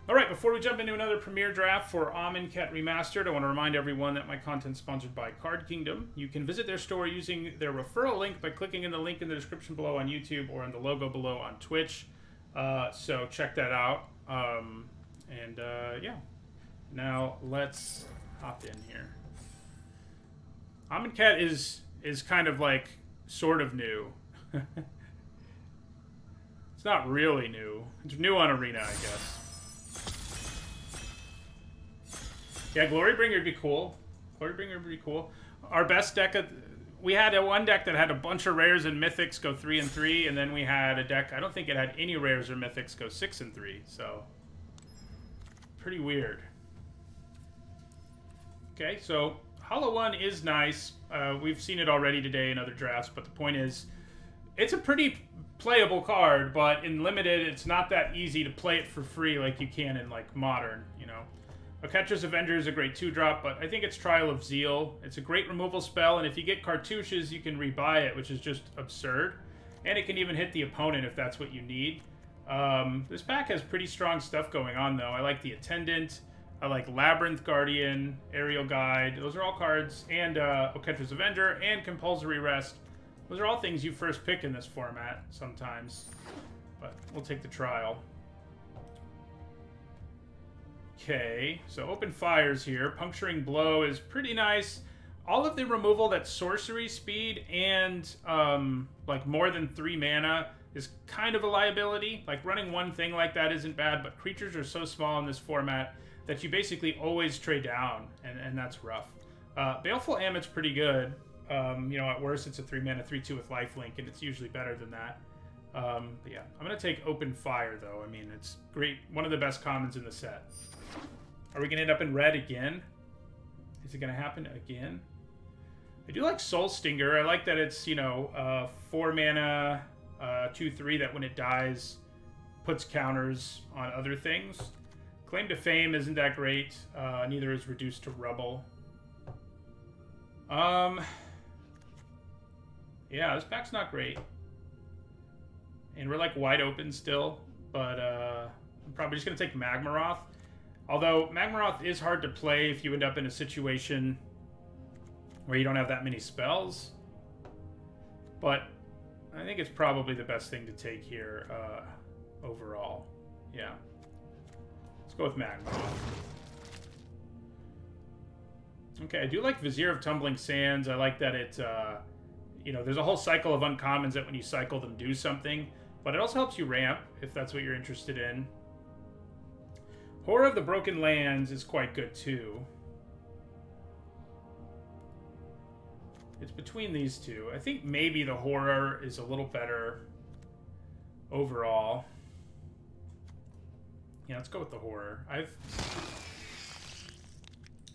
All right, before we jump into another premiere draft for Amonkhet Remastered, I want to remind everyone that my content's sponsored by Card Kingdom. You can visit their store using their referral link by clicking in the link in the description below on YouTube or in the logo below on Twitch. So check that out. Yeah. Now let's hop in here. Amonkhet is kind of like sort of new. It's not really new. It's new on Arena, I guess. Yeah, Glorybringer would be cool. Glorybringer would be cool. Our best deck, we had one deck that had a bunch of rares and mythics go 3 and 3, and then we had a deck, I don't think it had any rares or mythics go 6 and 3, so pretty weird. Okay, so Hollow 1 is nice. We've seen it already today in other drafts, but the point is, it's a pretty playable card, but in Limited, it's not that easy to play it for free like you can in like Modern, you know. Oketra's Avenger is a great 2-drop, but I think it's Trial of Zeal. It's a great removal spell, and if you get cartouches, you can rebuy it, which is just absurd. And it can even hit the opponent if that's what you need. This pack has pretty strong stuff going on, though. I like the Attendant. I like Labyrinth Guardian, Aerial Guide. Those are all cards. And Oketra's Avenger and Compulsory Rest. Those are all things you first pick in this format sometimes. But we'll take the trial. Okay, so open fires here. Puncturing Blow is pretty nice. All of the removal that's sorcery speed and like more than 3 mana is kind of a liability. Like running one thing like that isn't bad, but creatures are so small in this format that you basically always trade down, and that's rough. Baleful Amit's pretty good. You know, at worst it's a 3 mana 3/2 with lifelink, and it's usually better than that. But yeah, I'm gonna take Open Fire though. I mean, it's great, one of the best commons in the set. Are we gonna end up in red again? Is it gonna happen again? I do like Soul Stinger. I like that it's, you know, 4 mana, 2/3 that when it dies puts counters on other things. Claim to Fame isn't that great. Neither is Reduced to Rubble. Yeah, this pack's not great. And we're like wide open still, but I'm probably just gonna take Magmaroth. Although Magmaroth is hard to play if you end up in a situation where you don't have that many spells. But I think it's probably the best thing to take here overall. Yeah. Let's go with Magmaroth. Okay, I do like Vizier of Tumbling Sands. I like that it, you know, there's a whole cycle of uncommons that when you cycle them do something. But it also helps you ramp, if that's what you're interested in. Horror of the Broken Lands is quite good, too. It's between these two. I think maybe the Horror is a little better overall. Yeah, let's go with the Horror. I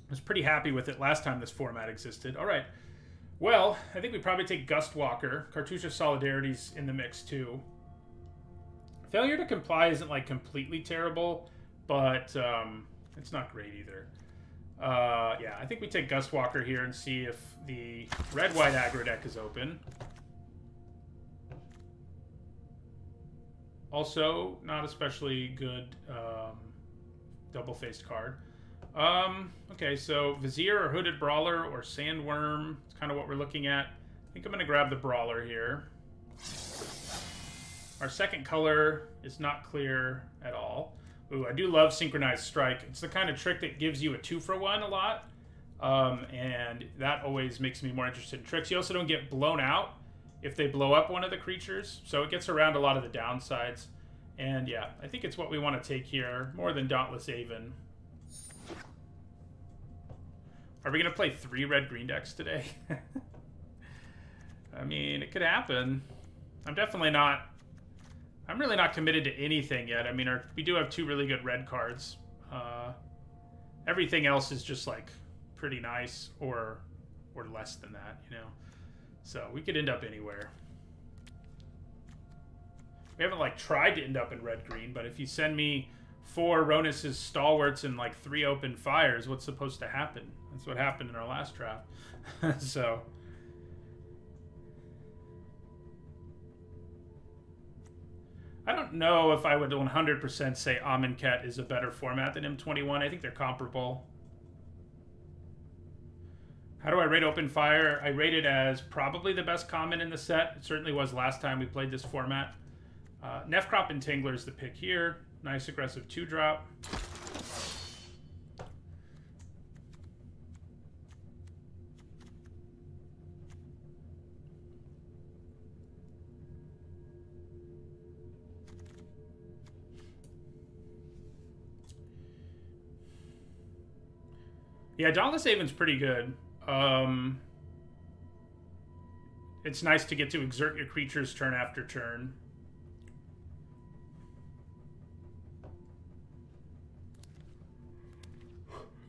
was pretty happy with it last time this format existed. All right. Well, I think we probably take Gustwalker. Cartouche of Solidarity's in the mix, too. Failure to Comply isn't, like, completely terrible, but it's not great either. Yeah, I think we take Gustwalker here and see if the red-white aggro deck is open. Also, not especially good double-faced card. Okay, so Vizier or Hooded Brawler or Sandworm. It's kind of what we're looking at. I think I'm going to grab the Brawler here. Our second color is not clear at all. Ooh, I do love Synchronized Strike. It's the kind of trick that gives you a 2-for-1 a lot. And that always makes me more interested in tricks. You also don't get blown out if they blow up one of the creatures. So it gets around a lot of the downsides. And yeah, I think it's what we want to take here, more than Dauntless Aven. Are we going to play 3 red-green decks today? I mean, it could happen. I'm really not committed to anything yet. I mean, we do have 2 really good red cards. Everything else is just, like, pretty nice or less than that, you know? So we could end up anywhere. We haven't, like, tried to end up in red-green, but if you send me 4 Ronus's Stalwarts and, like, 3 open fires, what's supposed to happen? That's what happened in our last draft. So... I don't know if I would 100% say Amonkhet is a better format than M21. I think they're comparable. How do I rate Open Fire? I rate it as probably the best common in the set. It certainly was last time we played this format. Nefcrop and Tingler is the pick here. Nice aggressive 2-drop. Yeah, Dauntless Haven's pretty good. It's nice to get to exert your creatures turn after turn.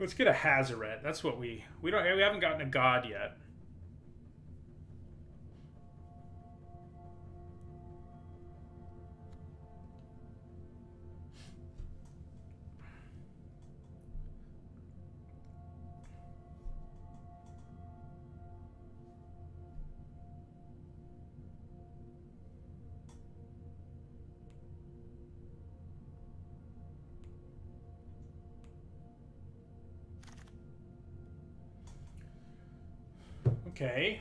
Let's get a Hazaret. That's what we haven't gotten a god yet. Okay.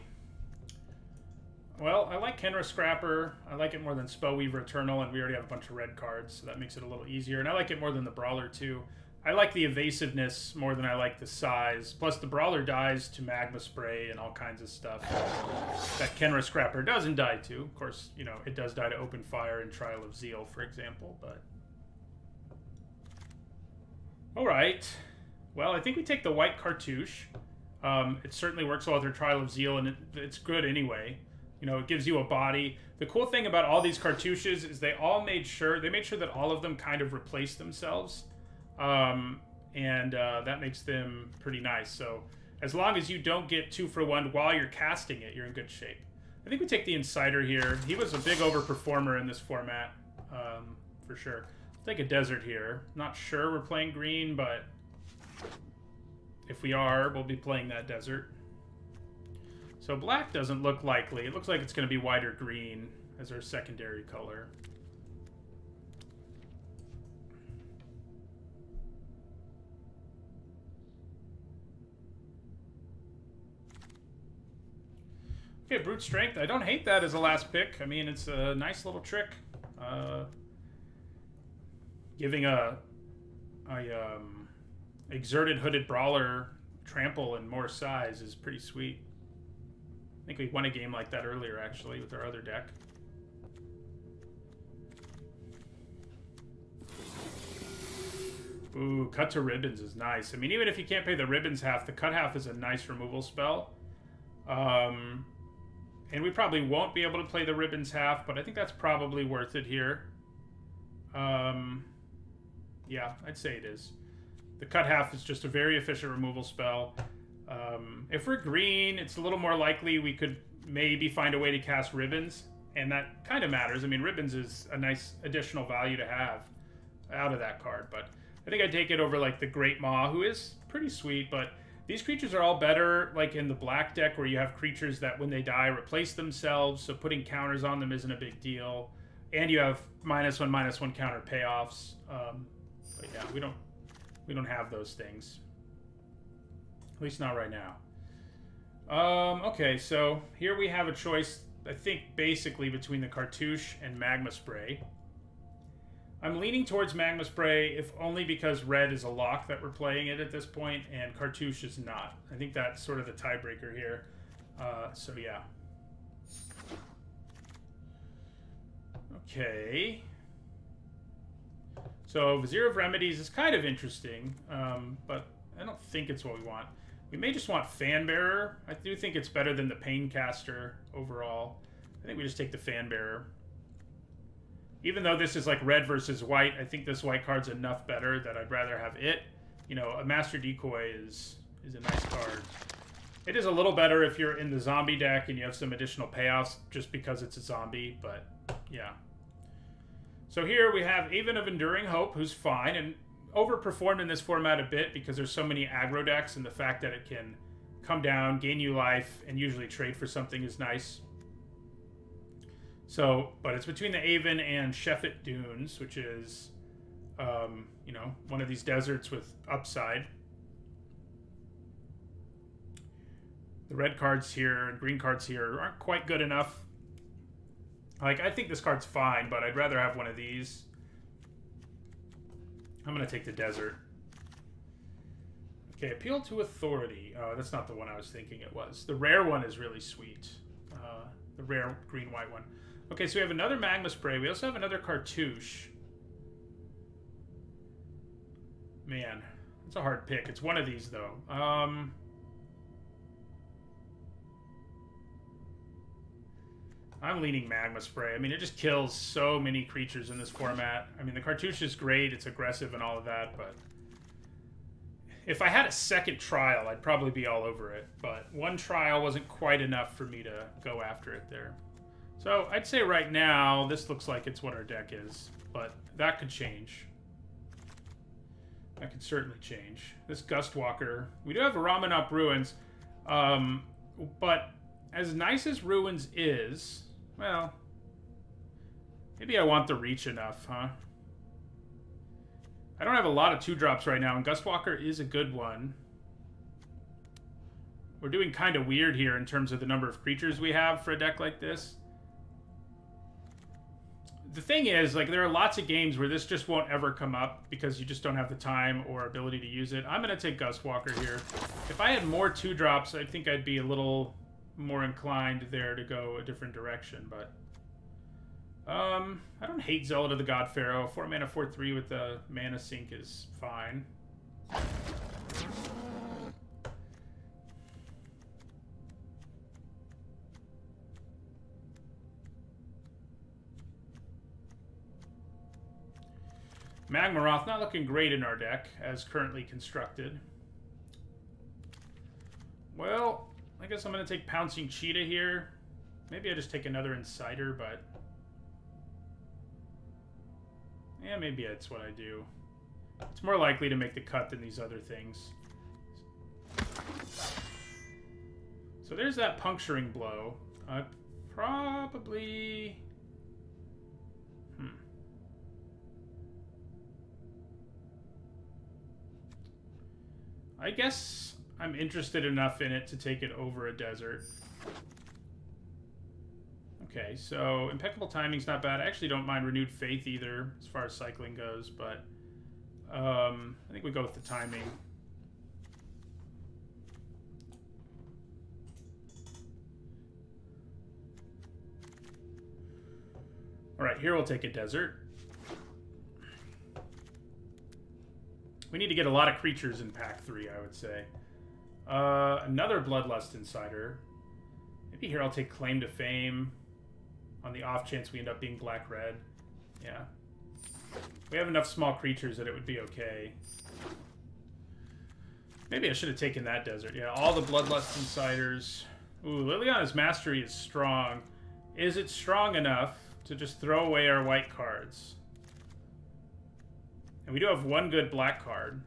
Well, I like Kenra Scrapper. I like it more than Spellweaver Eternal, and we already have a bunch of red cards, so that makes it a little easier. And I like it more than the Brawler, too. I like the evasiveness more than I like the size. Plus, the Brawler dies to Magma Spray and all kinds of stuff that Kenra Scrapper doesn't die to. Of course, you know, it does die to Open Fire and Trial of Zeal, for example, but... Alright. Well, I think we take the white Cartouche. It certainly works well with their Trial of Zeal, and it's good anyway. You know, it gives you a body. The cool thing about all these cartouches is they made sure that all of them kind of replace themselves. That makes them pretty nice. So as long as you don't get 2 for 1 while you're casting it, you're in good shape. I think we take the Insider here. He was a big overperformer in this format, for sure. Let's take a Desert here. Not sure we're playing green, but... if we are, we'll be playing that Desert. So black doesn't look likely. It looks like it's going to be white or green as our secondary color. Okay, Brute Strength. I don't hate that as a last pick. I mean, it's a nice little trick. Giving a exerted hooded brawler trample and more size is pretty sweet. I think we won a game like that earlier, actually, with our other deck. Ooh, Cut to Ribbons is nice. I mean, even if you can't pay the ribbons half, the cut half is a nice removal spell. And we probably won't be able to play the ribbons half, but I think that's probably worth it here. Yeah, I'd say it is. The cut half is just a very efficient removal spell. If we're green, it's a little more likely we could maybe find a way to cast ribbons, and that kind of matters. I mean, ribbons is a nice additional value to have out of that card, but I think I'd take it over like the Great Maw, who is pretty sweet, but these creatures are all better like in the black deck where you have creatures that when they die replace themselves, so putting counters on them isn't a big deal, and you have -1/-1 counter payoffs. But yeah, we don't have those things. At least not right now. Okay, so here we have a choice, I think, basically between the Cartouche and Magma Spray. I'm leaning towards Magma Spray, if only because red is a lock that we're playing it at this point, and Cartouche is not. I think that's sort of the tiebreaker here. So yeah. Okay. So Vizier of Remedies is kind of interesting, but I don't think it's what we want. We may just want Fanbearer. I do think it's better than the Paincaster overall. I think we just take the Fanbearer. Even though this is like red versus white, I think this white card's enough better that I'd rather have it. You know, a Master Decoy is a nice card. It is a little better if you're in the zombie deck and you have some additional payoffs just because it's a zombie, but yeah. So here we have Aven of Enduring Hope, who's fine, and overperformed in this format a bit because there's so many aggro decks, and the fact that it can come down, gain you life, and usually trade for something is nice. So, but it's between the Avon and Sheffet Dunes, which is, you know, one of these deserts with upside. The red cards here and green cards here aren't quite good enough. Like, I think this card's fine, but I'd rather have one of these. I'm going to take the desert. Okay, appeal to authority. Oh, that's not the one I was thinking it was. The rare one is really sweet. The rare green-white one. Okay, so we have another Magma Spray. We also have another Cartouche. Man, it's a hard pick. It's one of these, though. I'm leaning Magma Spray. I mean, it just kills so many creatures in this format. I mean, the Cartouche is great. It's aggressive and all of that, but... if I had a second trial, I'd probably be all over it. But one trial wasn't quite enough for me to go after it there. So I'd say right now, this looks like it's what our deck is. But that could change. That could certainly change. This Gustwalker. We do have a Ramanop Ruins. But as nice as Ruins is... well, maybe I want the reach enough, huh? I don't have a lot of 2-drops right now, and Gustwalker is a good one. We're doing kind of weird here in terms of the number of creatures we have for a deck like this. The thing is, like, there are lots of games where this just won't ever come up because you just don't have the time or ability to use it. I'm going to take Gustwalker here. If I had more 2-drops, I think I'd be a little more inclined there to go a different direction, but... I don't hate Zealot of the God Pharaoh. 4 mana, 4/3 with the mana sink is fine. Magmaroth not looking great in our deck as currently constructed. Well, I guess I'm going to take Pouncing Cheetah here. Maybe I just take another Insider, but... yeah, maybe that's what I do. It's more likely to make the cut than these other things. So there's that Puncturing Blow. Probably... I guess I'm interested enough in it to take it over a desert. Okay, so Impeccable Timing's not bad. I actually don't mind Renewed Faith either, as far as cycling goes, but I think we go with the timing. All right, here we'll take a desert. We need to get a lot of creatures in pack 3, I would say. Another Bloodlust Insider. Maybe here I'll take Claim to Fame. On the off chance we end up being black-red. Yeah. We have enough small creatures that it would be okay. Maybe I should have taken that desert. Yeah, all the Bloodlust Insiders. Ooh, Liliana's Mastery is strong. Is it strong enough to just throw away our white cards? And we do have one good black card.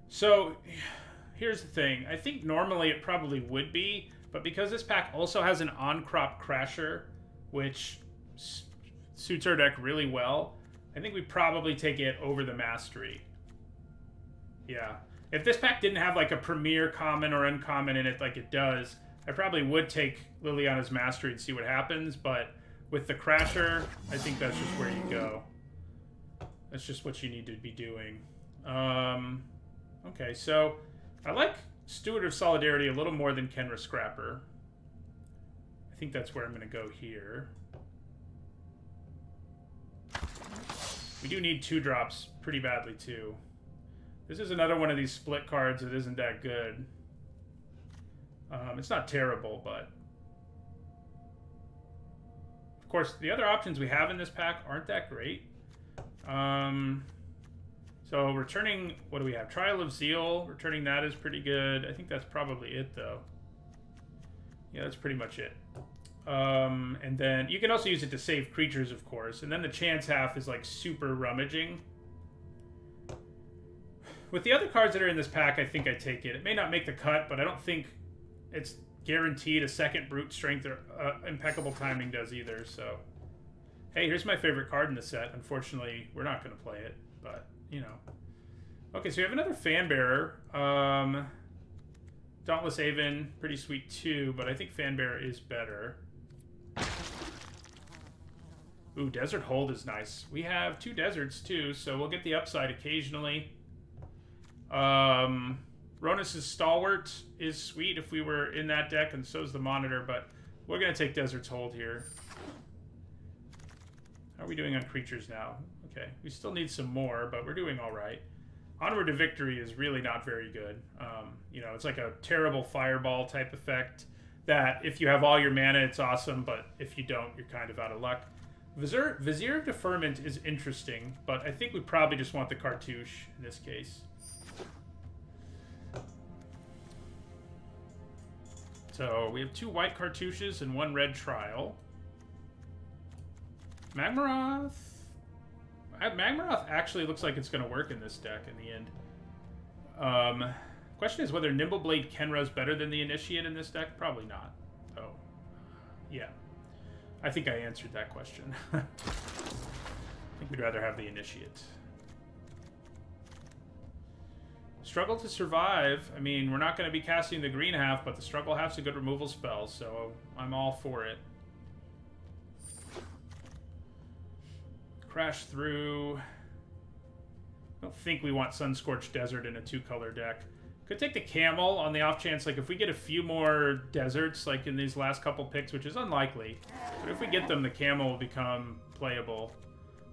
So... here's the thing. I think normally it probably would be, but because this pack also has an on-crop Crasher, which suits our deck really well, I think we probably take it over the Mastery. Yeah. If this pack didn't have like a premier common or uncommon in it like it does, I probably would take Liliana's Mastery and see what happens, but with the Crasher, I think that's just where you go. That's just what you need to be doing. Okay, so... I like Steward of Solidarity a little more than Kenra Scrapper. I think that's where I'm going to go here. We do need 2-drops pretty badly, too. This is another one of these split cards that isn't that good. It's not terrible, but... of course, the other options we have in this pack aren't that great. So returning, what do we have? Trial of Zeal. Returning that is pretty good. I think that's probably it, though. Yeah, that's pretty much it. And then you can also use it to save creatures, of course. And then the chance half is like super rummaging. With the other cards that are in this pack, I think I take it. It may not make the cut, but I don't think it's guaranteed a second brute strength or impeccable timing does either. So, hey, here's my favorite card in the set. Unfortunately, we're not going to play it, but you know. Okay, so we have another Fanbearer. Dauntless Aven, pretty sweet too, but I think Fanbearer is better. Ooh, Desert Hold is nice. We have 2 deserts too, so we'll get the upside occasionally. Ronus' Stalwart is sweet if we were in that deck, and so is the Monitor, but we're going to take Desert's Hold here. How are we doing on creatures now? Okay, we still need some more, but we're doing all right. Onward to Victory is really not very good. You know, it's like a terrible fireball type effect that if you have all your mana, it's awesome, but if you don't, you're kind of out of luck. Vizier of Deferment is interesting, but I think we probably just want the Cartouche in this case. So we have 2 white Cartouches and 1 red Trial. Magmaroth actually looks like it's going to work in this deck in the end. Question is whether Nimbleblade Kenra is better than the Initiate in this deck. Probably not. Oh, yeah. I think I answered that question. I think we'd rather have the Initiate. Struggle to Survive. I mean, we're not going to be casting the green half, but the Struggle half's a good removal spell, so I'm all for it. Crash Through. I don't think we want Sunscorched Desert in a 2-color deck. Could take the Camel on the off chance, like if we get a few more deserts, like in these last couple picks, which is unlikely. But if we get them, the Camel will become playable.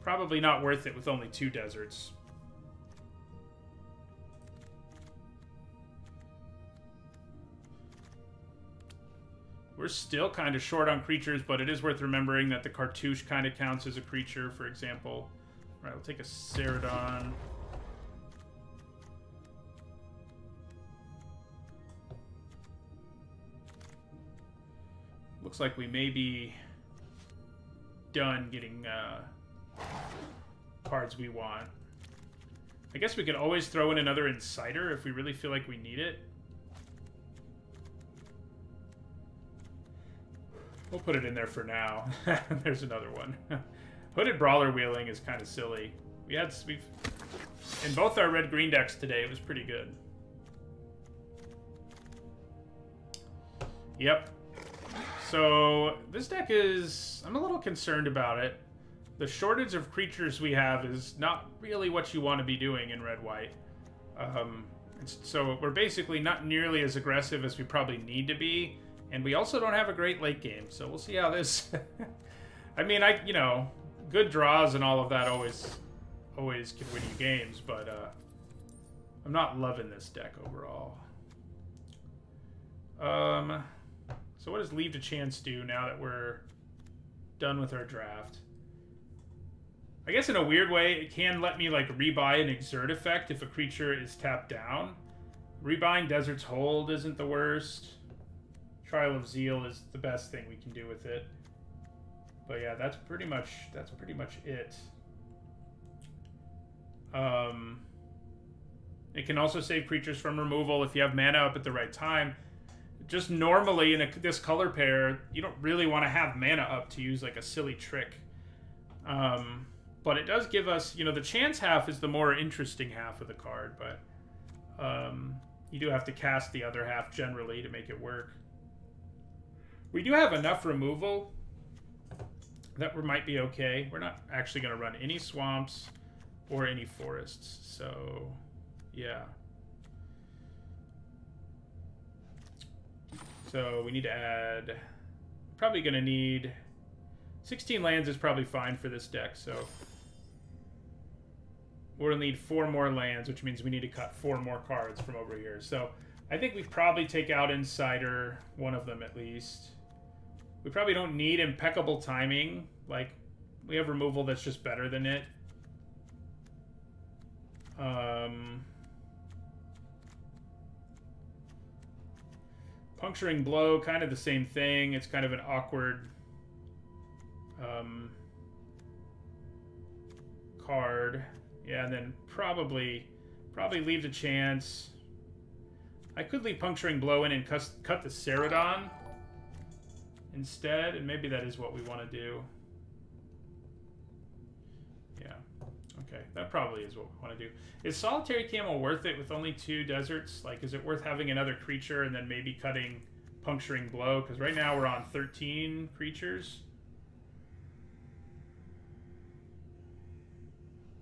Probably not worth it with only 2 deserts. We're still kind of short on creatures, but it is worth remembering that the Cartouche kind of counts as a creature, for example. All right, we'll take a Ceradon. Looks like we may be done getting cards we want. I guess we could always throw in another Inciter if we really feel like we need it. We'll put it in there for now. There's another one. Hooded Brawler Wheeling is kind of silly. We've in both our red-green decks today, it was pretty good. Yep. So this deck is... I'm a little concerned about it. The shortage of creatures we have is not really what you want to be doing in red-white. So we're basically not nearly as aggressive as we probably need to be. And we also don't have a great late game, so we'll see how this... I mean, you know, good draws and all of that always can win you games, but I'm not loving this deck overall. So what does Leave to Chance do now that we're done with our draft? I guess in a weird way, it can let me like rebuy an Exert effect if a creature is tapped down. Rebuying Desert's Hold isn't the worst. Trial of Zeal is the best thing we can do with it. But yeah, that's pretty much it. It can also save creatures from removal if you have mana up at the right time. Just normally in this color pair, you don't really want to have mana up to use like a silly trick. But it does give us, you know, the chance half is the more interesting half of the card, but you do have to cast the other half generally to make it work. We do have enough removal that we might be okay. We're not actually going to run any swamps or any forests, so yeah. So we need to add... Probably going to need... 16 lands is probably fine for this deck, so... We'll need 4 more lands, which means we need to cut 4 more cards from over here. So I think we probably take out Inciter, one of them at least. We probably don't need Impeccable Timing. Like, we have removal that's just better than it. Puncturing Blow, kind of the same thing. It's kind of an awkward card. Yeah, and then probably Leave to Chance. I could leave Puncturing Blow in and cut the Celadon instead, and maybe that is what we want to do. Yeah. Okay, that probably is what we want to do. Is Solitary Camel worth it with only 2 deserts? Like, is it worth having another creature and then maybe cutting Puncturing Blow? Because right now we're on 13 creatures.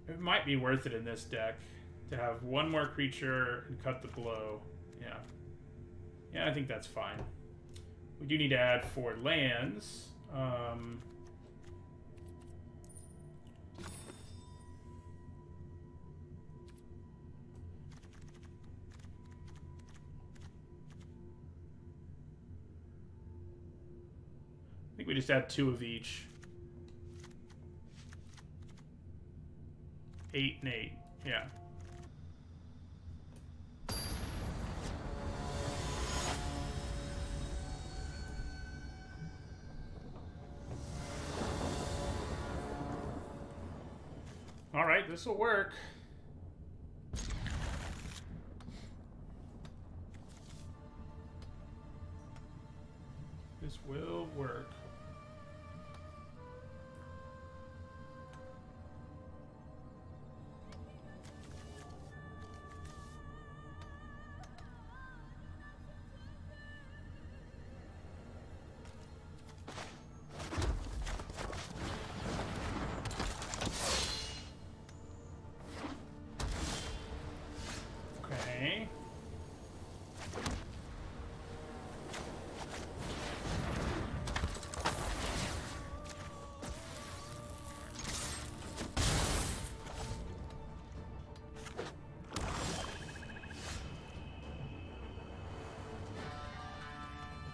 It might be worth it in this deck to have 1 more creature and cut the blow. Yeah. Yeah, I think that's fine. We do need to add 4 lands. I think we just add 2 of each. 8 and 8. Yeah. All right, this will work. This will work.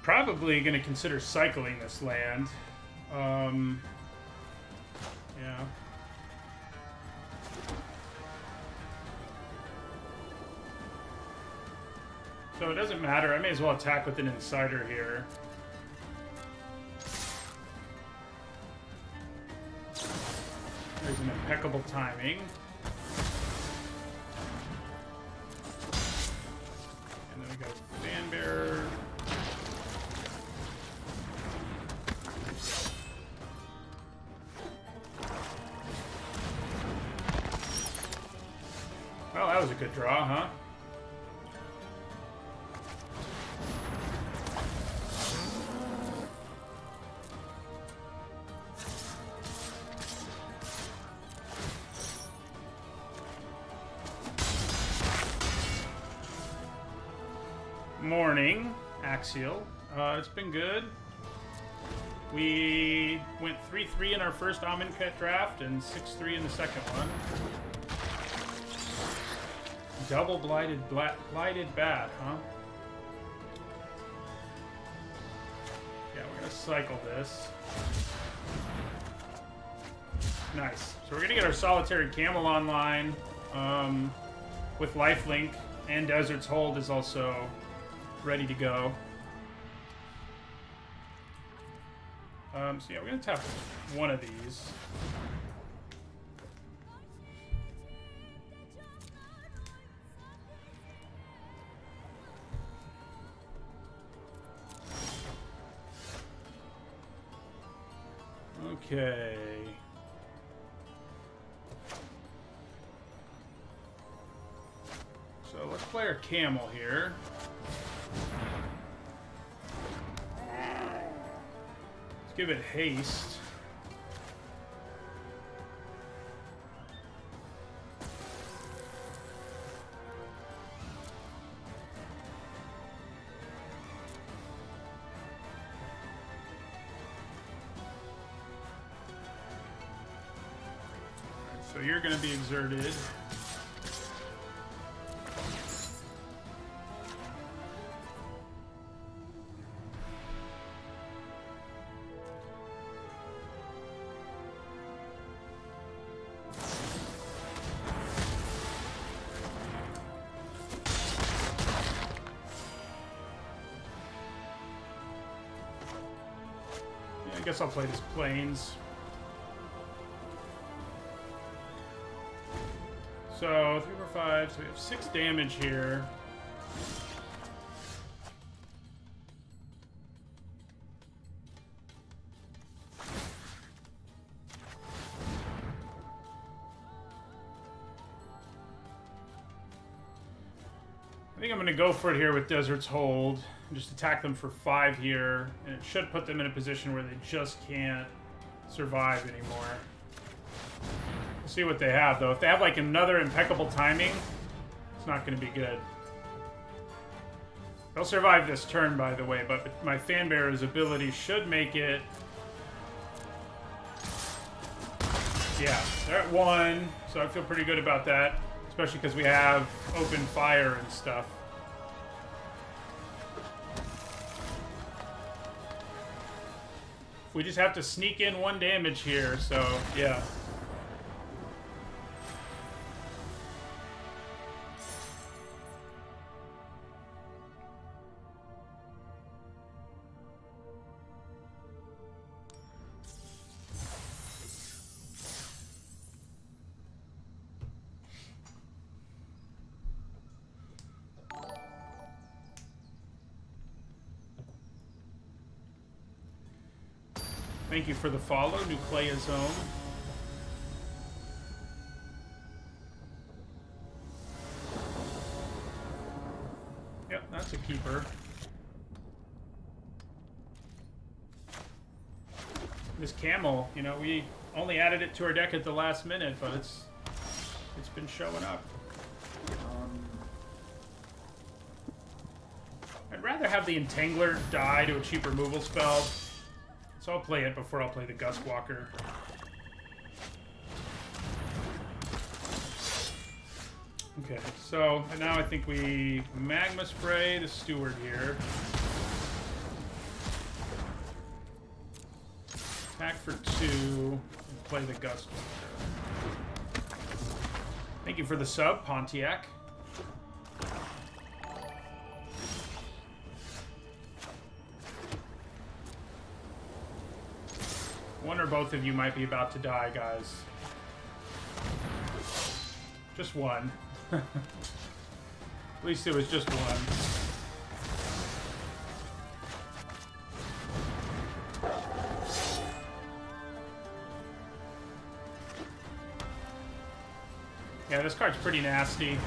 Probably going to consider cycling this land. Yeah. So it doesn't matter. I may as well attack with an Insider here. There's an impeccable timing. And then we go Fanbearer. Well, that was a good draw, huh? Morning, Axial. It's been good. We went 3-3 in our first Amonkhet draft and 6-3 in the second one. Double blighted bat, huh? Yeah, we're gonna cycle this. Nice. So we're gonna get our Solitary Camel online with Lifelink, and Desert's Hold is also ready to go. So yeah, we're gonna tap one of these. Okay. So let's play our Camel here. Let's give it haste. So you're going to be exerted. Yeah, I guess I'll play this Plains. So 3, 4, 5. So we have 6 damage here. I think I'm going to go for it here with Desert's Hold. And just attack them for 5 here. And it should put them in a position where they just can't survive anymore. We'll see what they have, though. If they have, like, another impeccable timing, it's not going to be good. They'll survive this turn, by the way, but my Fanbearer's ability should make it... Yeah, they're at 1, so I feel pretty good about that. Especially because we have open fire and stuff. We just have to sneak in 1 damage here, so yeah. Thank you for the follow, Nuclea Zone. Yep, that's a keeper. This camel, you know, we only added it to our deck at the last minute, but it's been showing up. I'd rather have the Entangler die to a cheap removal spell. So I'll play it before I'll play the Gustwalker. Okay, so now I think we Magma Spray the Steward here. Attack for 2 and play the Gustwalker. Thank you for the sub, Pontiac. One or both of you might be about to die, guys. Just one. At least it was just one. Yeah, this card's pretty nasty.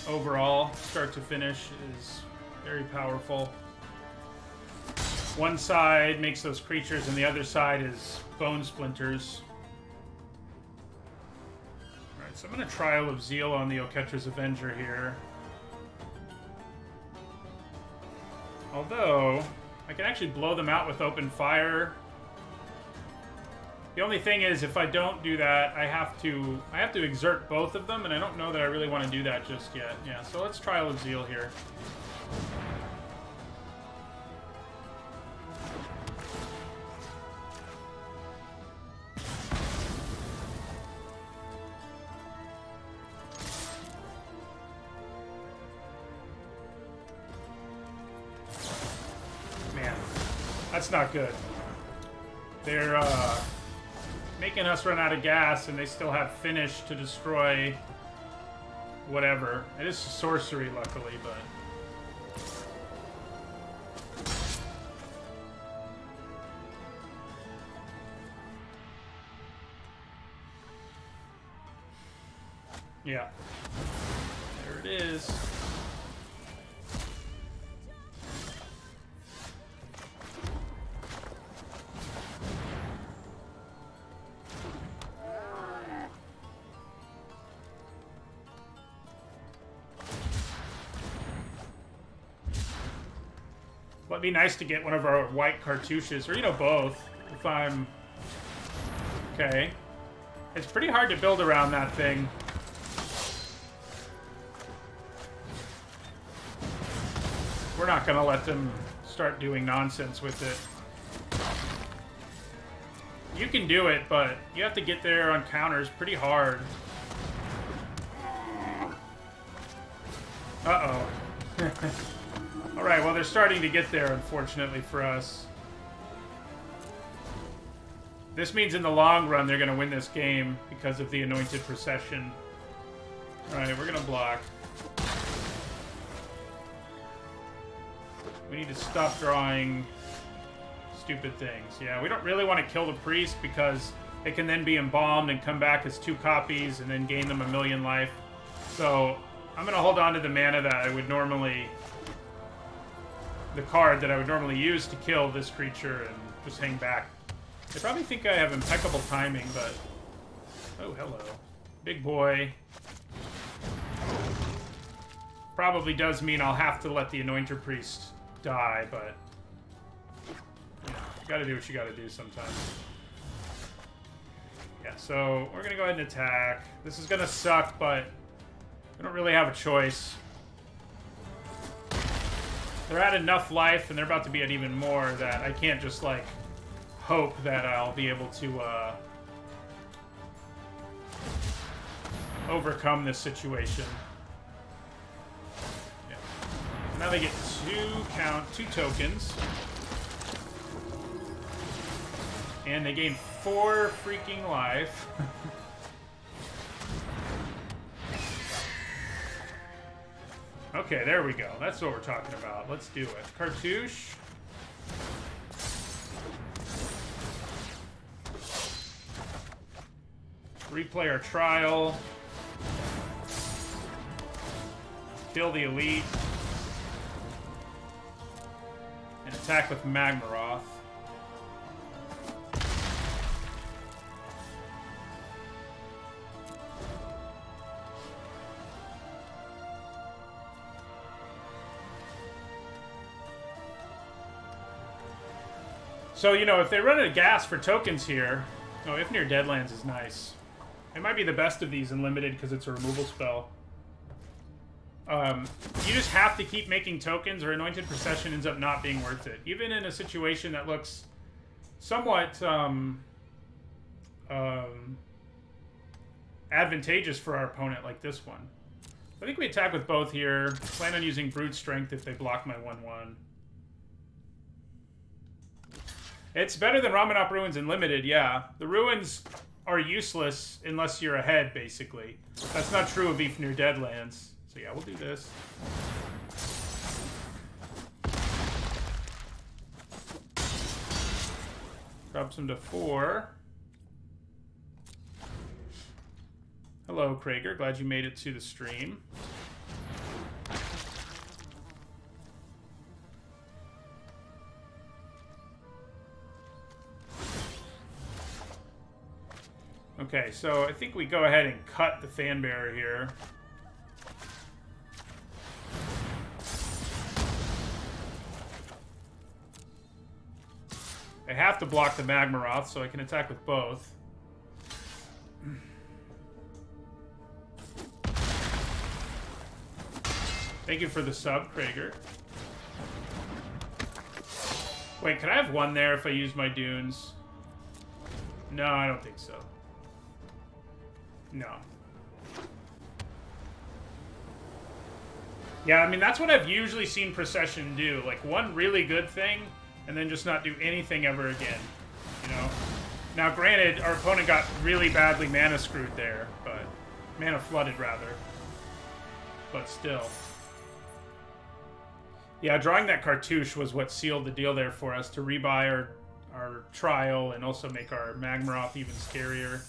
Overall, start to finish is very powerful. One side makes those creatures, and the other side is bone splinters. Alright, so I'm going to Trial of Zeal on the Oketra's Avenger here. Although, I can actually blow them out with open fire. The only thing is, if I don't do that, I have to exert both of them, and I don't know that I really want to do that just yet. Yeah, so let's Trial of Zeal here. That's not good. They're making us run out of gas, and they still have finish to destroy whatever. It is sorcery, luckily, but... Yeah. There it is. It'd be nice to get one of our white cartouches, or, you know, both, if I'm... Okay. It's pretty hard to build around that thing. We're not gonna let them start doing nonsense with it. You can do it, but you have to get there on counters pretty hard. Uh-oh. Alright, well, they're starting to get there, unfortunately for us. This means in the long run they're going to win this game because of the Anointed Procession. Alright, we're going to block. We need to stop drawing stupid things. Yeah, we don't really want to kill the priest because it can then be embalmed and come back as 2 copies and then gain them 1,000,000 life. So I'm gonna hold on to the mana that I would normally... the card that I would normally use to kill this creature and just hang back. They probably think I have impeccable timing, but... oh, hello. Big boy. Probably does mean I'll have to let the Anointer Priest die, but... you know, you gotta do what you gotta do sometimes. Yeah, so we're gonna go ahead and attack. This is gonna suck, but we don't really have a choice. They're at enough life, and they're about to be at even more, that I can't just, like, hope that I'll be able to, overcome this situation. Yeah. Now they get two tokens. And they gain 4 freaking life. Okay, there we go. That's what we're talking about. Let's do it. Cartouche. Replay our trial. Kill the elite. And attack with Magmaroth. So, you know, if they run out of gas for tokens here... oh, if near Deadlands is nice. It might be the best of these in Limited because it's a removal spell. You just have to keep making tokens or Anointed Procession ends up not being worth it. Even in a situation that looks somewhat advantageous for our opponent like this one. I think we attack with both here. Plan on using Brute Strength if they block my 1/1. It's better than Ramunap Ruins in Limited, yeah. The Ruins are useless unless you're ahead, basically. That's not true of Ifnir Deadlands. So yeah, we'll do this. Drops him to 4. Hello, Krager. Glad you made it to the stream. Okay, so I think we go ahead and cut the Fanbearer here. I have to block the Magmaroth, so I can attack with both. Thank you for the sub, Krager. Wait, can I have 1 there if I use my Dunes? No, I don't think so. No. Yeah, I mean, that's what I've usually seen Procession do. Like, one really good thing, and then just not do anything ever again. You know? Now, granted, our opponent got really badly mana screwed there, but... mana flooded, rather. But still. Yeah, drawing that Cartouche was what sealed the deal there for us, to rebuy our Trial and also make our Magmaroth even scarier.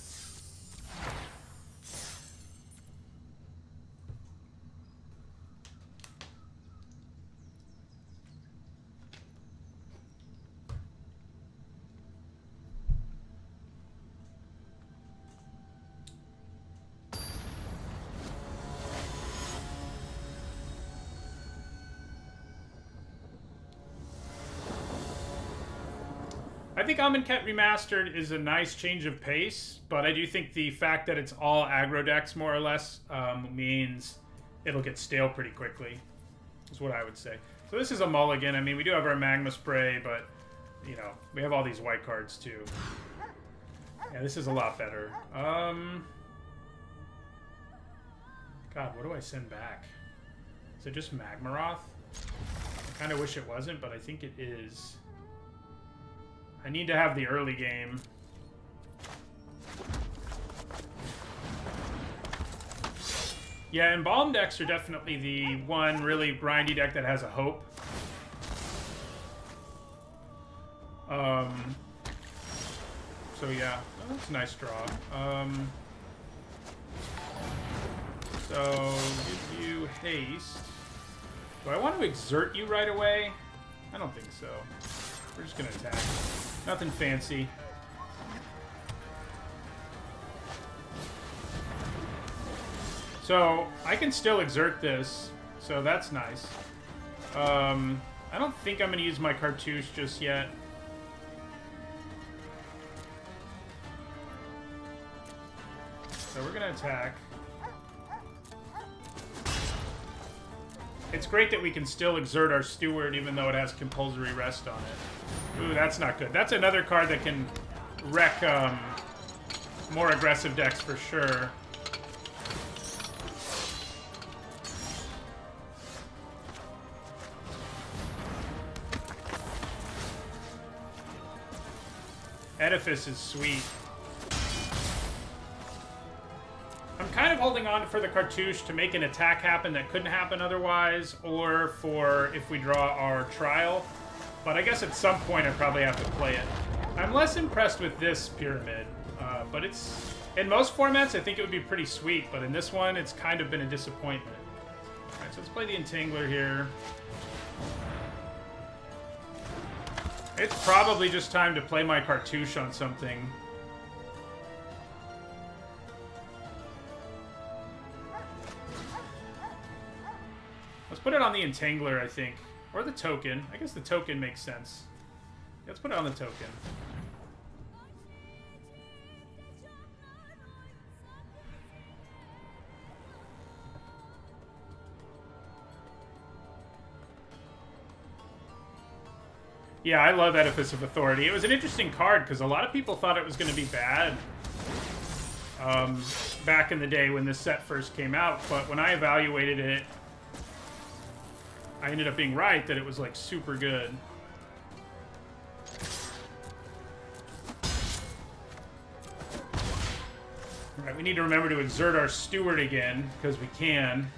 I think Amonkhet Remastered is a nice change of pace, but I do think the fact that it's all aggro decks, more or less, means it'll get stale pretty quickly, is what I would say. So this is a mulligan. I mean, we do have our Magma Spray, but, you know, we have all these white cards, too. Yeah, this is a lot better. God, what do I send back? Is it just Magmaroth? I kind of wish it wasn't, but I think it is. I need to have the early game. Yeah, Embalmed decks are definitely the one really grindy deck that has a hope. So yeah, that's a nice draw. So, give you haste. Do I want to exert you right away? I don't think so. We're just going to attack. Nothing fancy. So, I can still exert this, so that's nice. I don't think I'm going to use my cartouche just yet. So we're going to attack. It's great that we can still exert our steward even though it has compulsory rest on it. Ooh, that's not good. That's another card that can wreck more aggressive decks for sure. Edifice is sweet. I'm kind of holding on for the cartouche to make an attack happen that couldn't happen otherwise, or for if we draw our trial. But I guess at some point I probably have to play it. I'm less impressed with this pyramid, but it's... In most formats, I think it would be pretty sweet, but in this one, it's kind of been a disappointment. Alright, so let's play the Entangler here. It's probably just time to play my cartouche on something. Let's put it on the Entangler, I think. Or the token. I guess the token makes sense. Let's put it on the token. Yeah, I love Edifice of Authority. It was an interesting card because a lot of people thought it was going to be bad back in the day when this set first came out. But when I evaluated it, I ended up being right that it was like super good. All right, we need to remember to exert our steward again because we can.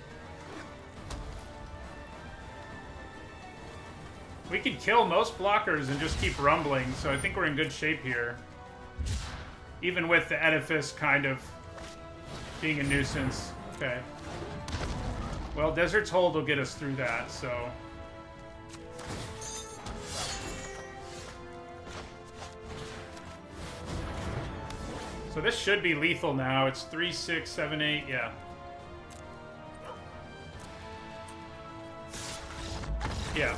We could kill most blockers and just keep rumbling, so I think we're in good shape here. Even with the Edifice kind of being a nuisance. Okay. Well, Desert's Hold will get us through that, so... So this should be lethal now. It's 3, 6, 7, 8, yeah. Yeah.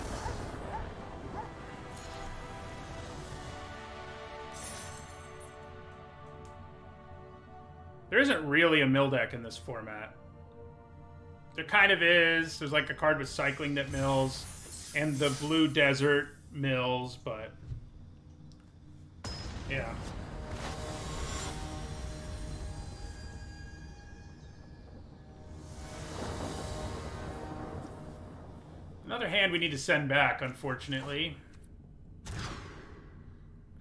There isn't really a mill deck in this format. There kind of is. There's like a card with cycling that mills, and the blue desert mills, but yeah. Another hand we need to send back, unfortunately.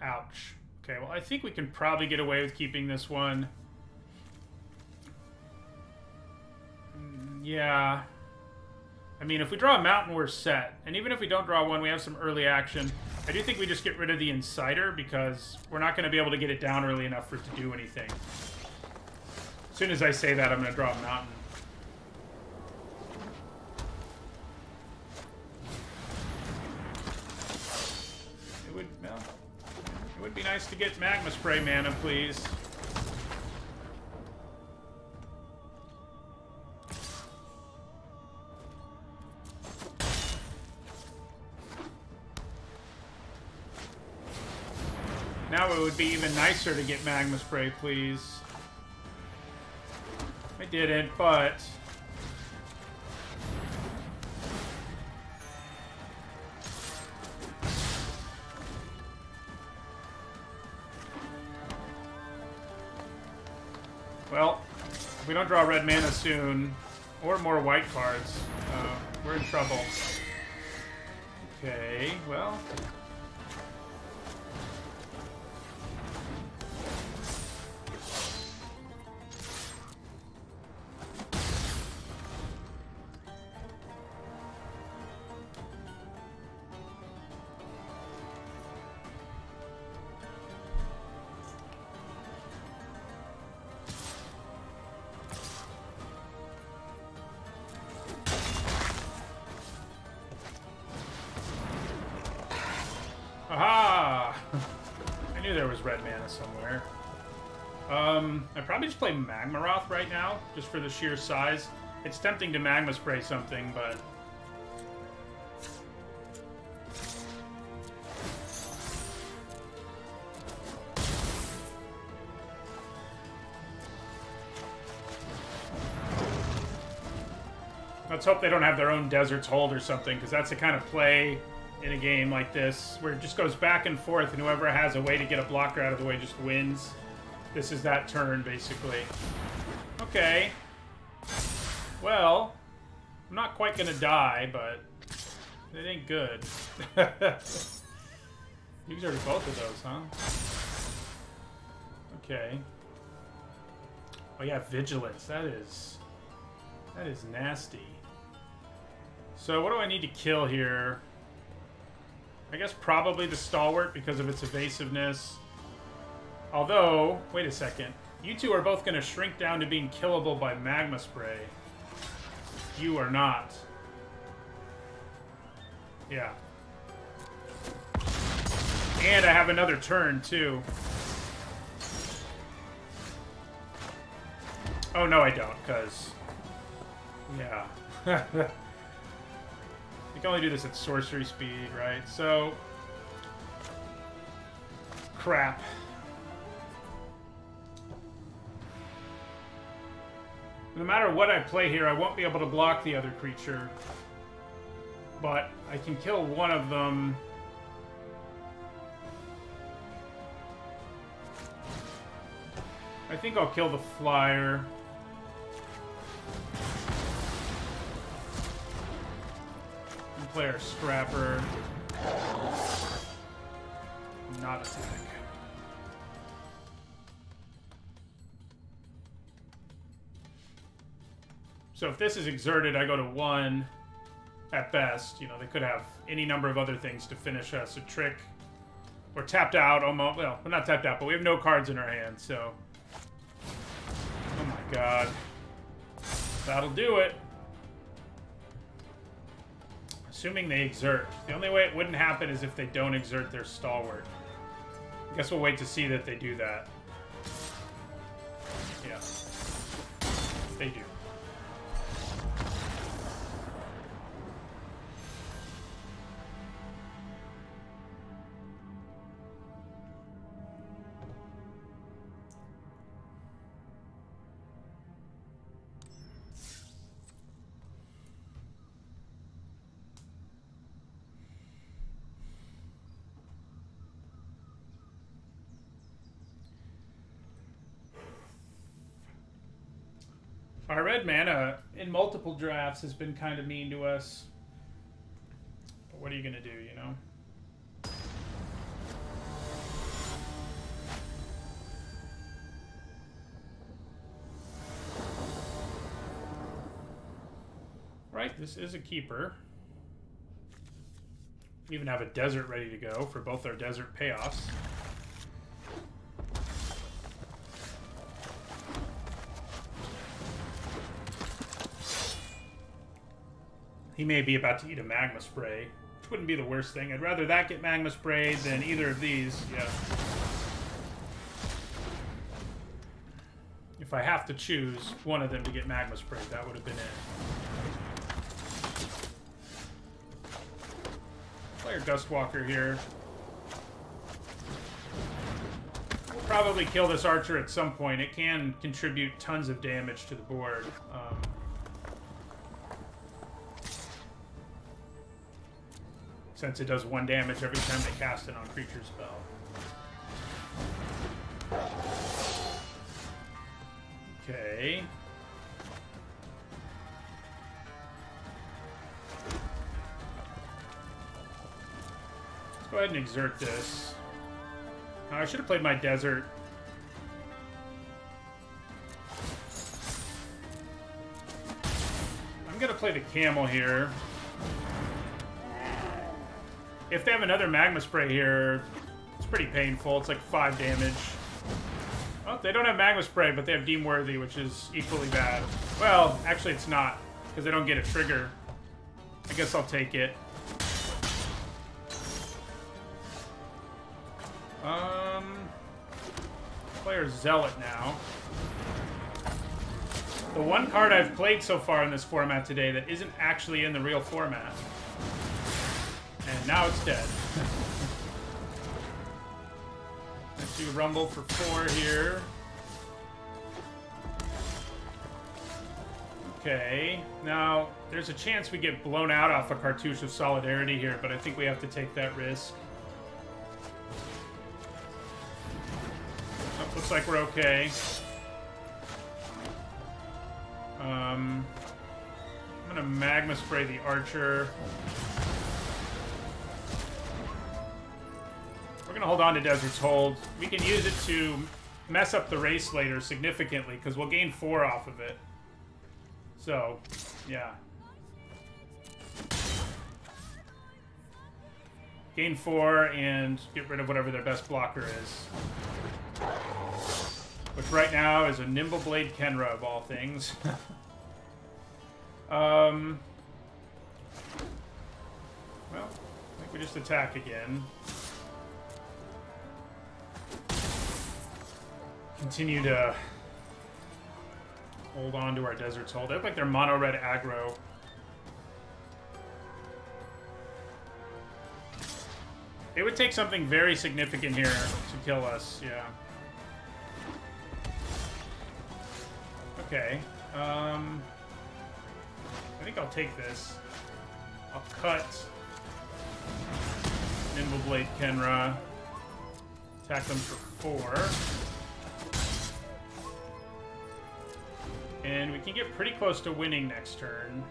Ouch. Okay, well, I think we can probably get away with keeping this one. Yeah. I mean, if we draw a mountain, we're set. And even if we don't draw one, we have some early action. I do think we just get rid of the Insider because we're not going to be able to get it down early enough for it to do anything. As soon as I say that, I'm going to draw a mountain. It would be nice to get Magma Spray mana, please. Now it would be even nicer to get Magma Spray, please. I didn't, but... Well, if we don't draw red mana soon, or more white cards, we're in trouble. Okay, well... there's red mana somewhere. I'd probably just play Magmaroth right now, just for the sheer size. It's tempting to Magma Spray something, but... let's hope they don't have their own Desert's Hold or something, because that's the kind of play in a game like this, where it just goes back and forth, and whoever has a way to get a blocker out of the way just wins. This is that turn, basically. Okay. Well, I'm not quite gonna die, but it ain't good. You exerted both of those, huh? Okay. Oh yeah, Vigilance. That is nasty. So what do I need to kill here? I guess probably the Stalwart because of its evasiveness. Although, wait a second. You two are both going to shrink down to being killable by Magma Spray. You are not. Yeah. And I have another turn, too. Oh, no, I don't, because... yeah. You can only do this at sorcery speed, right? So... crap. No matter what I play here, I won't be able to block the other creature. But I can kill one of them. I think I'll kill the flyer. And play our Scrapper. Not attack. So if this is exerted, I go to 1 at best. You know, they could have any number of other things to finish us. A trick. Or tapped out almost. Well, we're not tapped out, but we have no cards in our hand, so. Oh my god. That'll do it. Assuming they exert. The only way it wouldn't happen is if they don't exert their Stalwart. I guess we'll wait to see that they do that. Yeah. They do. Our red mana in multiple drafts has been kind of mean to us. But what are you going to do, you know? Right, this is a keeper. We even have a desert ready to go for both our desert payoffs. He may be about to eat a Magma Spray, which wouldn't be the worst thing. I'd rather that get Magma Sprayed than either of these, yeah. If I have to choose one of them to get Magma Sprayed, that would have been it. Player Dustwalker here. We'll probably kill this archer at some point. It can contribute tons of damage to the board. Since it does 1 damage every time they cast it on creature spell. Okay. Let's go ahead and exert this. I should have played my desert. I'm gonna play the camel here. If they have another Magma Spray here, it's pretty painful. It's like 5 damage. Oh, they don't have Magma Spray, but they have Deem Worthy, which is equally bad. Well, actually it's not, because they don't get a trigger. I guess I'll take it. Play our Zealot now. The one card I've played so far in this format today that isn't actually in the real format. And now it's dead. Let's do Rumble for 4 here. Okay, now there's a chance we get blown out off a Cartouche of Solidarity here, but I think we have to take that risk. Oh, looks like we're okay. I'm gonna Magma Spray the Archer. We're gonna hold on to Desert's Hold. We can use it to mess up the race later significantly, because we'll gain 4 off of it. So, yeah. Gain 4 and get rid of whatever their best blocker is. Which right now is a Nimble Blade Kenra of all things. Well, I think we just attack again. Continue to hold on to our Desert's Hold. They look like they're mono red aggro. It would take something very significant here to kill us, yeah. Okay. I think I'll take this. I'll cut Nimble Blade Kenra. Attack them for 4. And we can get pretty close to winning next turn.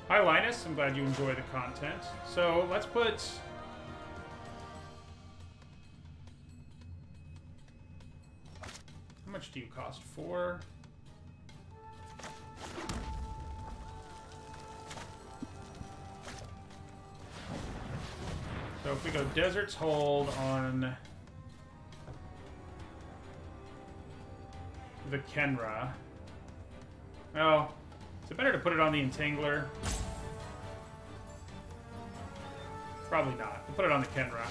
Hi, Linus. I'm glad you enjoy the content. So let's put... How much do you cost? 4? So if we go Desert's Hold on the Kenra. Well, is it better to put it on the Entangler? Probably not. We'll put it on the Kenra.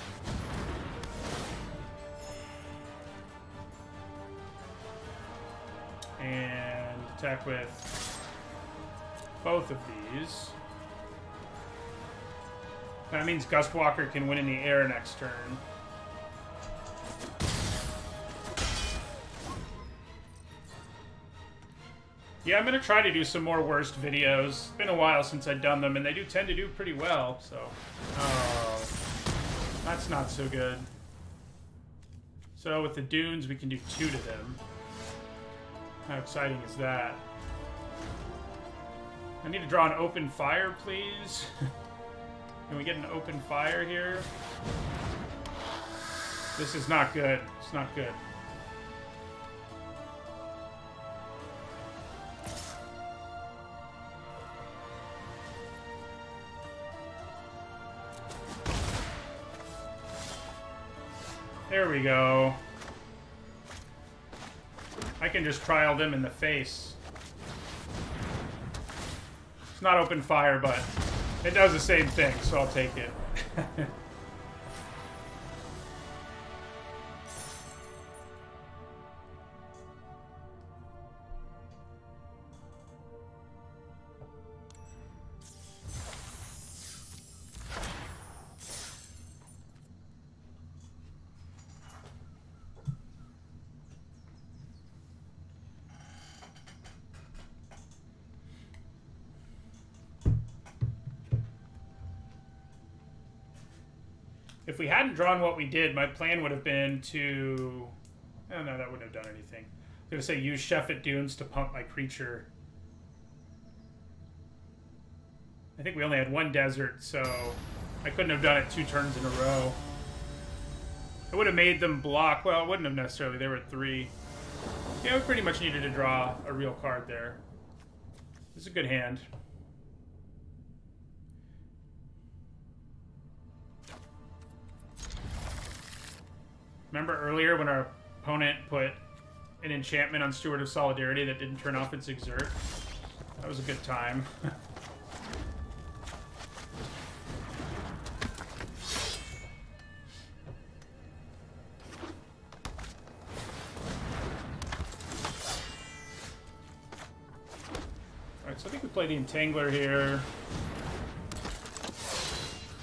And attack with both of these. That means Gustwalker can win in the air next turn. Yeah, I'm going to try to do some more worst videos. It's been a while since I've done them, and they do tend to do pretty well, so... Oh, that's not so good. So with the Dunes, we can do 2 to them. How exciting is that? I need to draw an Open Fire, please. Can we get an Open Fire here? This is not good. It's not good. There we go. I can just trial them in the face. It's not Open Fire, but it does the same thing, so I'll take it. If we hadn't drawn what we did, my plan would have been to... Oh, no, that wouldn't have done anything. I was going to say use Sheffet Dunes to pump my creature. I think we only had 1 desert, so I couldn't have done it 2 turns in a row. I would have made them block. Well, it wouldn't have necessarily. They were at 3. Yeah, we pretty much needed to draw a real card there. This is a good hand. Remember earlier when our opponent put an enchantment on Steward of Solidarity that didn't turn off its Exert. That was a good time. Alright, so I think we play the Entangler here.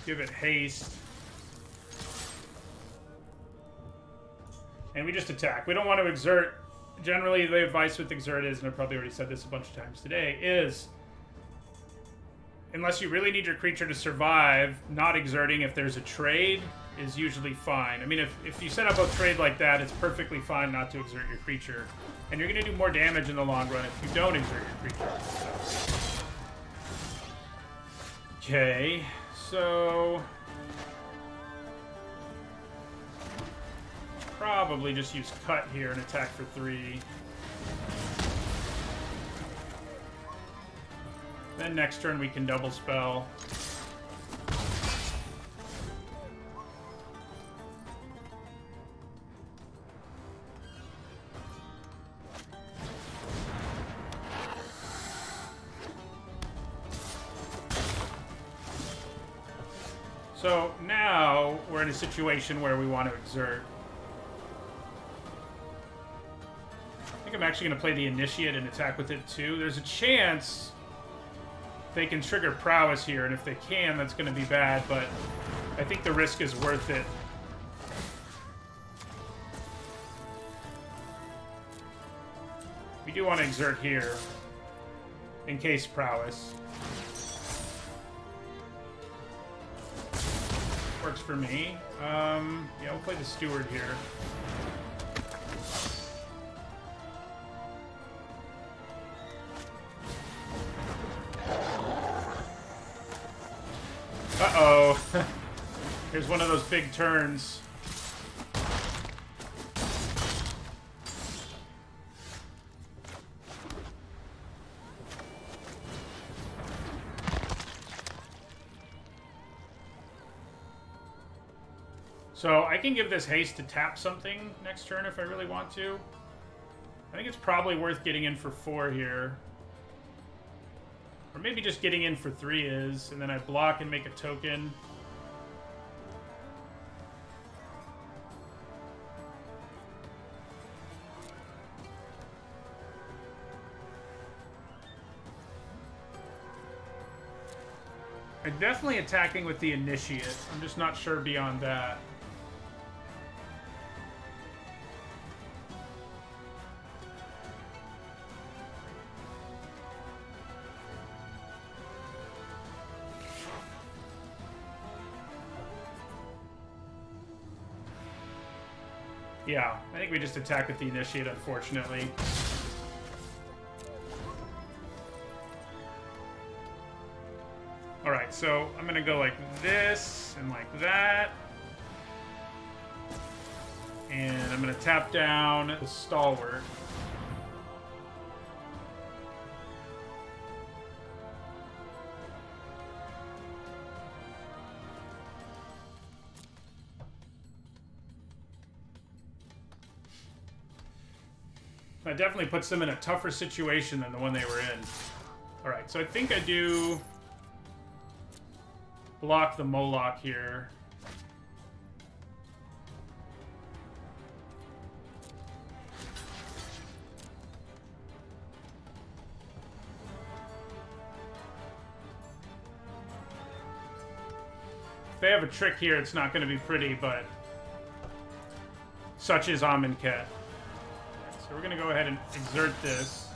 Give it haste. And we just attack. We don't want to exert. Generally, the advice with exert is, and I've probably already said this a bunch of times today, is unless you really need your creature to survive, not exerting if there's a trade is usually fine. I mean, if you set up a trade like that, it's perfectly fine not to exert your creature. And you're going to do more damage in the long run if you don't exert your creature. Okay, so... probably just use cut here and attack for 3. Then next turn we can double spell. So now we're in a situation where we want to exert. I'm actually going to play the Initiate and attack with it too. There's a chance they can trigger Prowess here, and if they can, that's going to be bad, but I think the risk is worth it. We do want to exert here, in case Prowess. Works for me. Yeah, we'll play the Steward here. Uh-oh. Here's one of those big turns. So I can give this haste to tap something next turn if I really want to. I think it's probably worth getting in for 4 here. Or maybe just getting in for 3 is, and then I block and make a token. I'm definitely attacking with the Initiate. I'm just not sure beyond that. Yeah, I think we just attack with the Initiate, unfortunately. Alright, so I'm gonna go like this and like that. And I'm gonna tap down the Stalwart. That definitely puts them in a tougher situation than the one they were in. Alright, so I think I do block the Moloch here. If they have a trick here, it's not going to be pretty, but such is Amonkhet. So we're going to go ahead and exert this.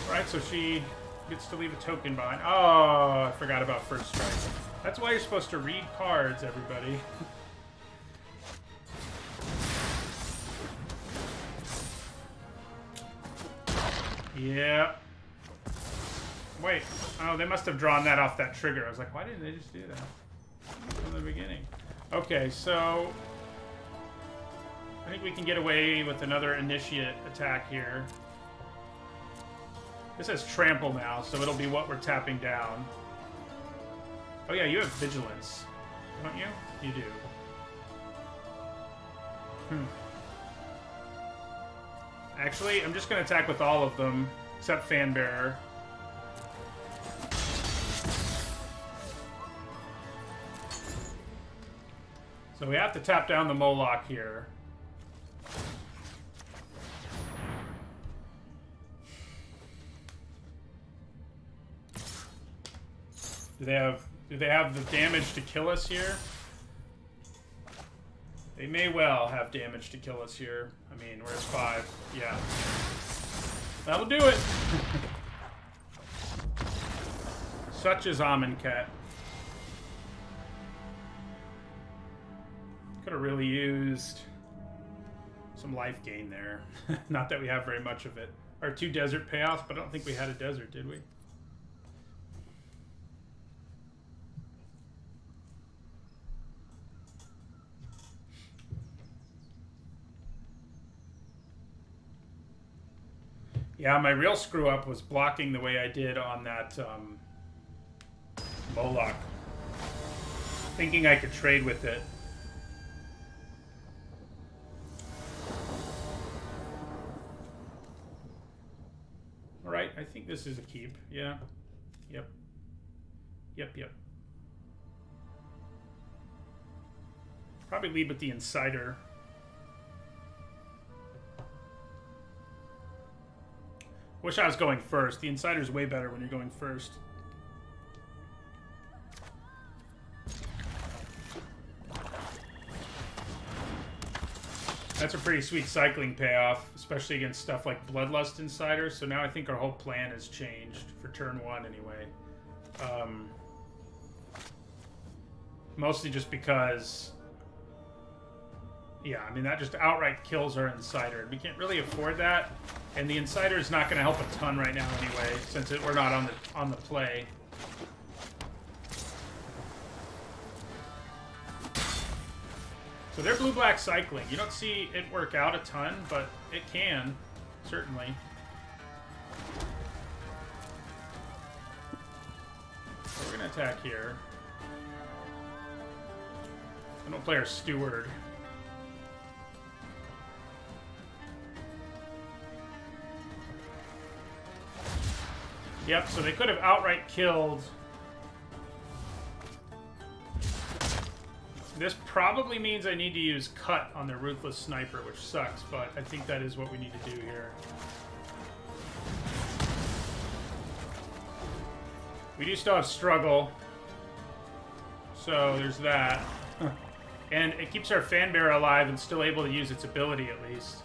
Alright, so she gets to leave a token behind. Oh, I forgot about First Strike. That's why you're supposed to read cards, everybody. Yeah. Wait. Oh, they must have drawn that off that trigger. I was like, why didn't they just do that from the beginning? Okay, so I think we can get away with another Initiate attack here. This has Trample now, so it'll be what we're tapping down. Oh yeah, you have Vigilance, don't you? You do. Actually, I'm just going to attack with all of them, except Fanbearer. So we have to tap down the Moloch here. Do they have the damage to kill us here? They may well have damage to kill us here. I mean, we're at 5. Yeah. That'll do it. Such is Amonkhet. Could have really used some life gain there. Not that we have very much of it. Our 2 desert payoffs, but I don't think we had a desert, did we? Yeah, my real screw up was blocking the way I did on that Moloch. Thinking I could trade with it. Alright, I think this is a keep. Yeah. Yep. Yep. Probably lead with the Insider. Wish I was going first. The Insider's way better when you're going first. That's a pretty sweet cycling payoff, especially against stuff like Bloodlust Insider. So now I think our whole plan has changed for turn 1 anyway. Mostly just because... Yeah, I mean, that just outright kills our Insider. We can't really afford that. And the Insider is not going to help a ton right now anyway, since we're not on the play. So they're blue-black cycling. You don't see it work out a ton, but it can, certainly. So we're going to attack here. I don't play our Steward. Yep, so they could have outright killed. This probably means I need to use Cut on the Ruthless Sniper, which sucks, but I think that is what we need to do here. We do still have Struggle. So there's that. And it keeps our Fanbearer alive and still able to use its ability at least.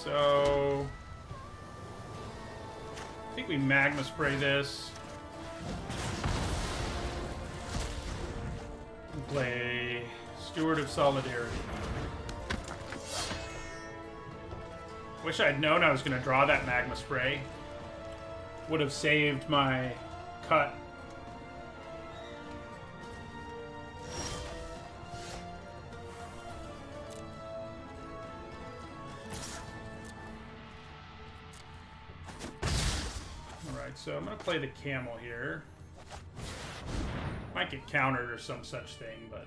So, I think we Magma Spray this. And play Steward of Solidarity. Wish I'd known I was going to draw that Magma Spray. Would have saved my Cut. So I'm going to play the Camel here. Might get countered or some such thing, but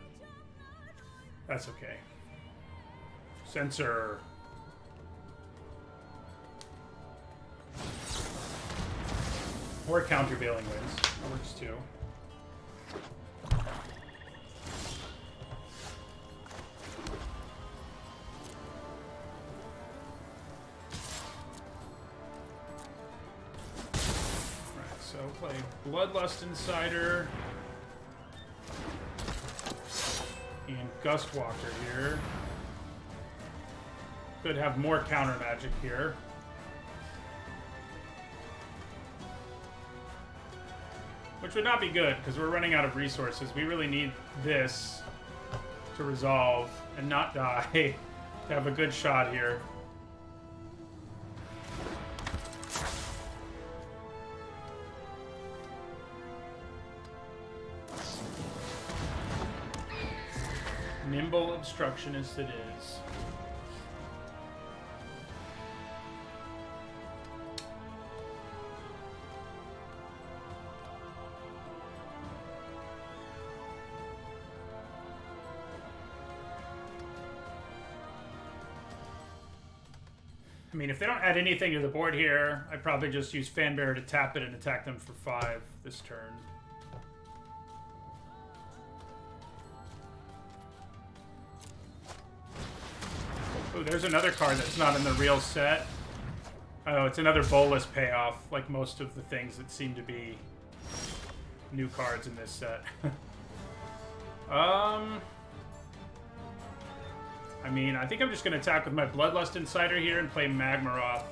that's okay. Censor. Or countervailing winds. That works too. So play Bloodlust Insider and Gustwalker here. Could have more counter magic here. Which would not be good, because we're running out of resources. We really need this to resolve and not die to have a good shot here. Nimble Obstructionist it is. I mean, if they don't add anything to the board here, I'd probably just use Fanbearer to tap it and attack them for 5 this turn. Oh, there's another card that's not in the real set. Oh, it's another Bolas payoff, like most of the things that seem to be new cards in this set. I mean, I think I'm just going to attack with my Bloodlust Insider here and play Magmaroth.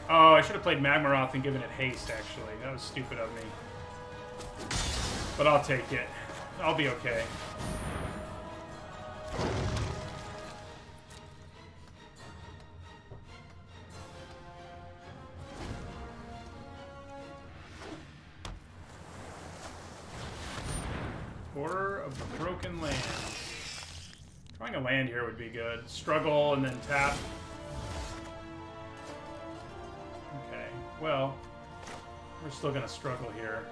Oh, I should have played Magmaroth and given it haste, actually. That was stupid of me. But I'll take it. I'll be okay. Horror of the Broken Land. Trying a land here would be good. Struggle and then tap. Okay, well, we're still gonna struggle here.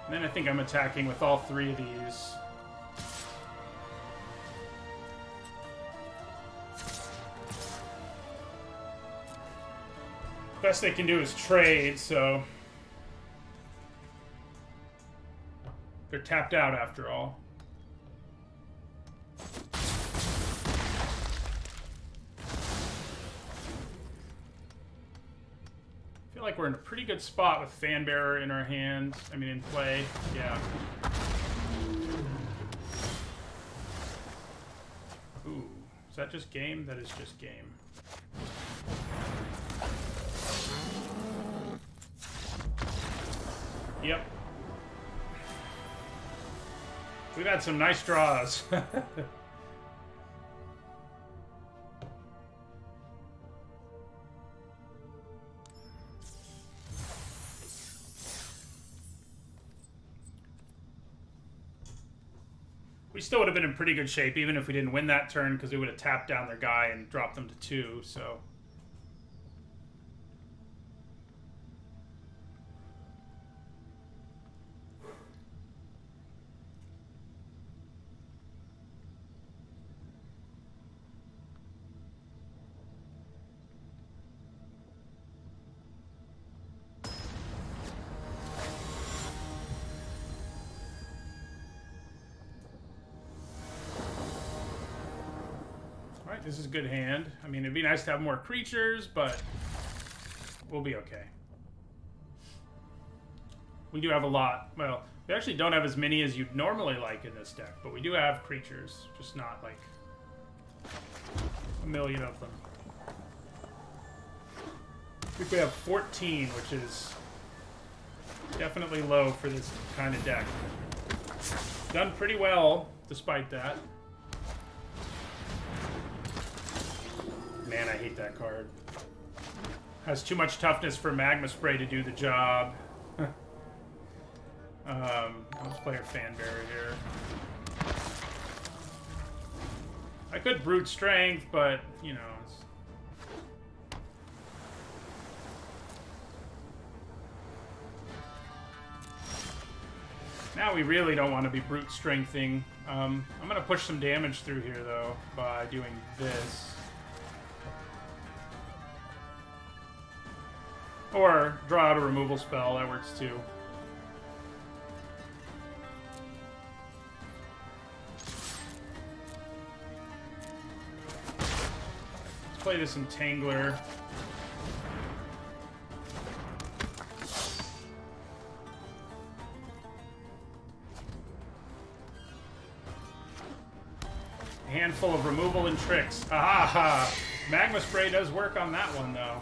And then I think I'm attacking with all 3 of these. Best they can do is trade, so they're tapped out after all. I feel like we're in a pretty good spot with Fanbearer in our hand. I mean, in play. Yeah. Ooh. Is that just game? That is just game. Yep. We've had some nice draws. We still would have been in pretty good shape even if we didn't win that turn because we would have tapped down their guy and dropped them to 2, so... This is a good hand. I mean, it'd be nice to have more creatures, but we'll be okay. We do have a lot. Well, we actually don't have as many as you'd normally like in this deck, but we do have creatures, just not like a million of them. I think we have 14, which is definitely low for this kind of deck. Done pretty well, despite that. Man, I hate that card. Has too much toughness for Magma Spray to do the job. Let's play our Fanbearer here. I could Brute Strength, but, you know... Now we really don't want to be Brute Strengthing. I'm going to push some damage through here, though, by doing this. Or draw out a removal spell, that works too. Let's play this Entangler. A handful of removal and tricks. Aha! Magma Spray does work on that one, though.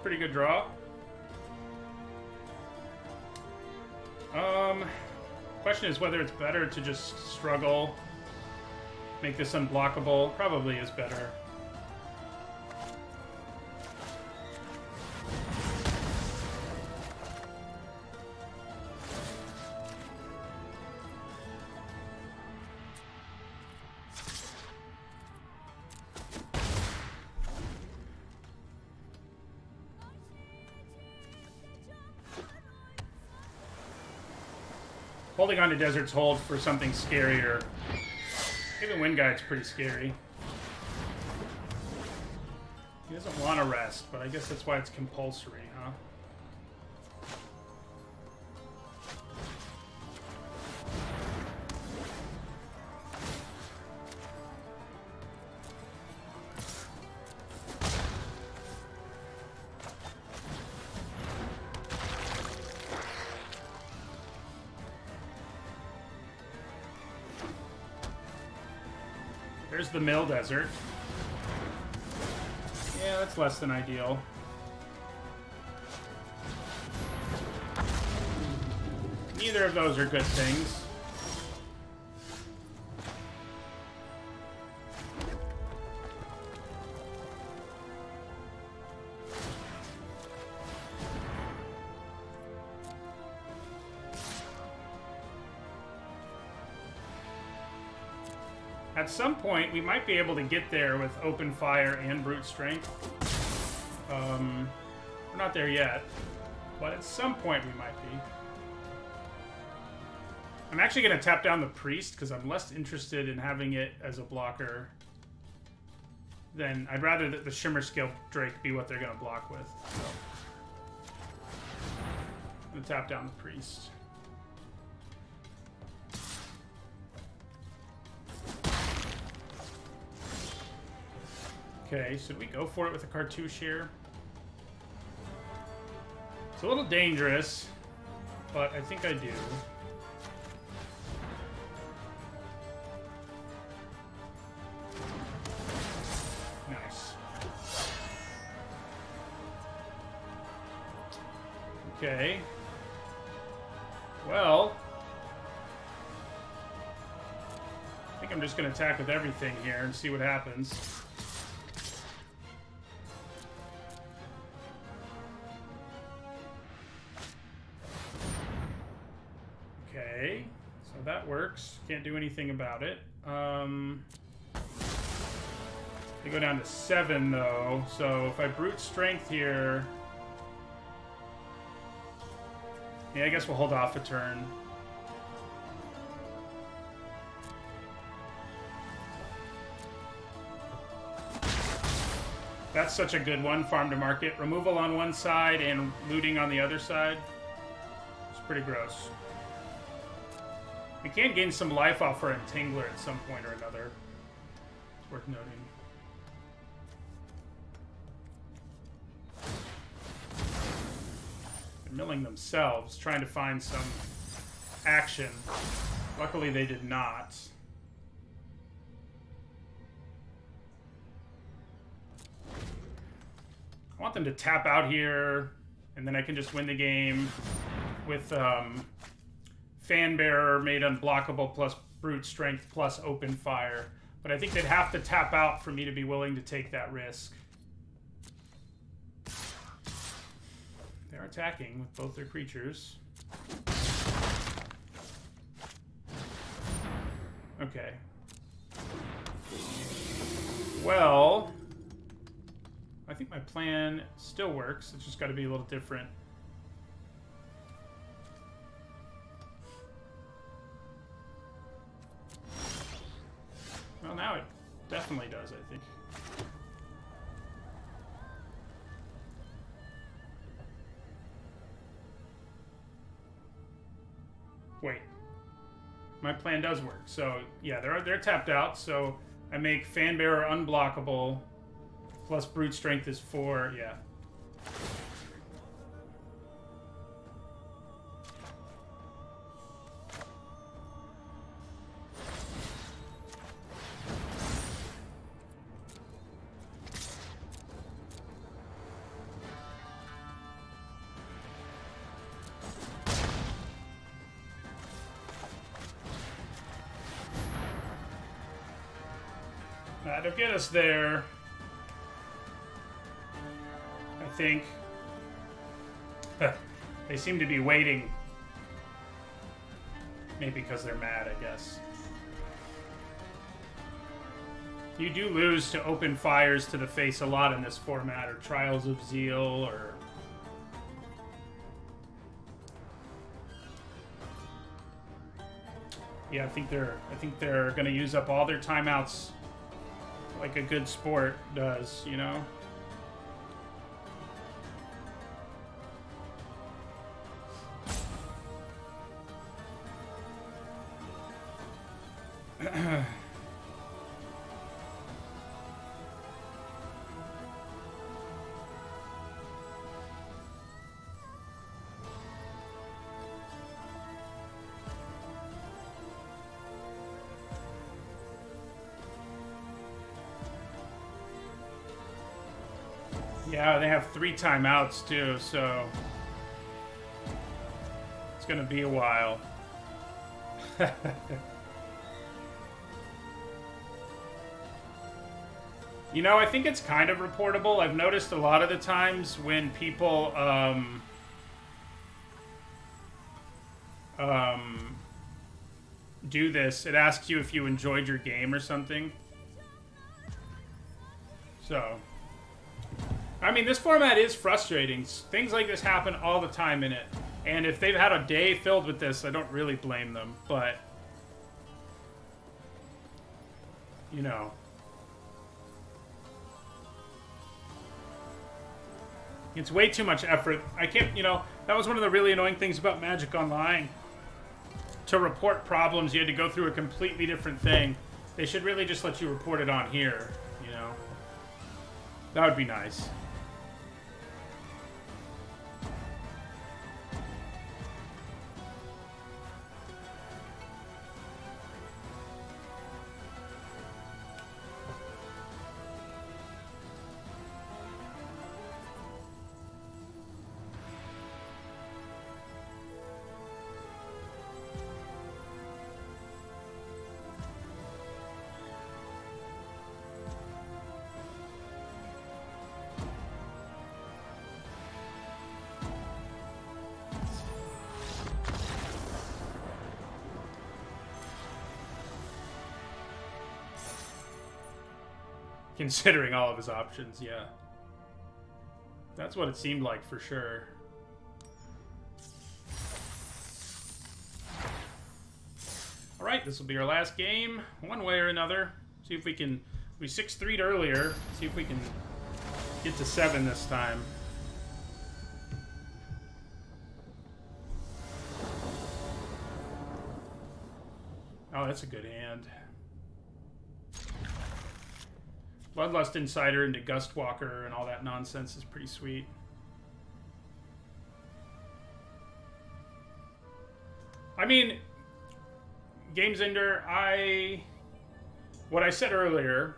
Pretty good draw. question is whether it's better to just struggle, make this unblockable. Probably is better. Holding on to Desert's Hold for something scarier. Even Wind Guide's pretty scary. He doesn't want to rest, but I guess that's why it's compulsory, huh? There's the Mill Desert. Yeah, that's less than ideal. Neither of those are good things. At some point, we might be able to get there with Open Fire and Brute Strength. We're not there yet, but at some point we might be. I'm actually going to tap down the Priest because I'm less interested in having it as a blocker than... I'd rather that the Shimmer Scale Drake be what they're going to block with. So. I'm going to tap down the Priest. Okay, should we go for it with a Cartouche here? It's a little dangerous, but I think I do. Nice. Okay. Well, I think I'm just going to attack with everything here and see what happens. Okay, so that works. Can't do anything about it. They go down to 7 though, so if I Brute Strength here... Yeah, I guess we'll hold off a turn. That's such a good one, Farm to Market. Removal on one side and looting on the other side. It's pretty gross. We can gain some life off our Entangler at some point or another. It's worth noting. They're milling themselves, trying to find some action. Luckily, they did not. I want them to tap out here, and then I can just win the game with Fanbearer made unblockable plus Brute Strength plus Open Fire. But I think they'd have to tap out for me to be willing to take that risk. They're attacking with both their creatures. Okay. Well, I think my plan still works. It's just got to be a little different. Well, now it definitely does, I think. Wait. My plan does work. So, yeah, they're tapped out. So, I make Fanbearer unblockable. Plus Brute Strength is 4. Yeah. That'll get us there. I think. They seem to be waiting. Maybe because they're mad, I guess. You do lose to open fires to the face a lot in this format, or Trials of Zeal, or... Yeah, I think they're gonna use up all their timeouts like a good sport does, you know? Yeah, they have 3 timeouts too, so it's gonna be a while. You know, I think it's kind of reportable. I've noticed a lot of the times when people do this, it asks you if you enjoyed your game or something. So, I mean, this format is frustrating. Things like this happen all the time in it. And if they've had a day filled with this, I don't really blame them. But, you know. It's way too much effort. I can't, you know, that was one of the really annoying things about Magic Online. To report problems, you had to go through a completely different thing. They should really just let you report it on here, you know. That would be nice. Considering all of his options, yeah. That's what it seemed like for sure. Alright, this will be our last game, one way or another. See if we can... We 6-3'd earlier. See if we can get to 7 this time. Oh, that's a good hand. Bloodlust Insider into Gustwalker and all that nonsense is pretty sweet. I mean, Games Ender, what I said earlier,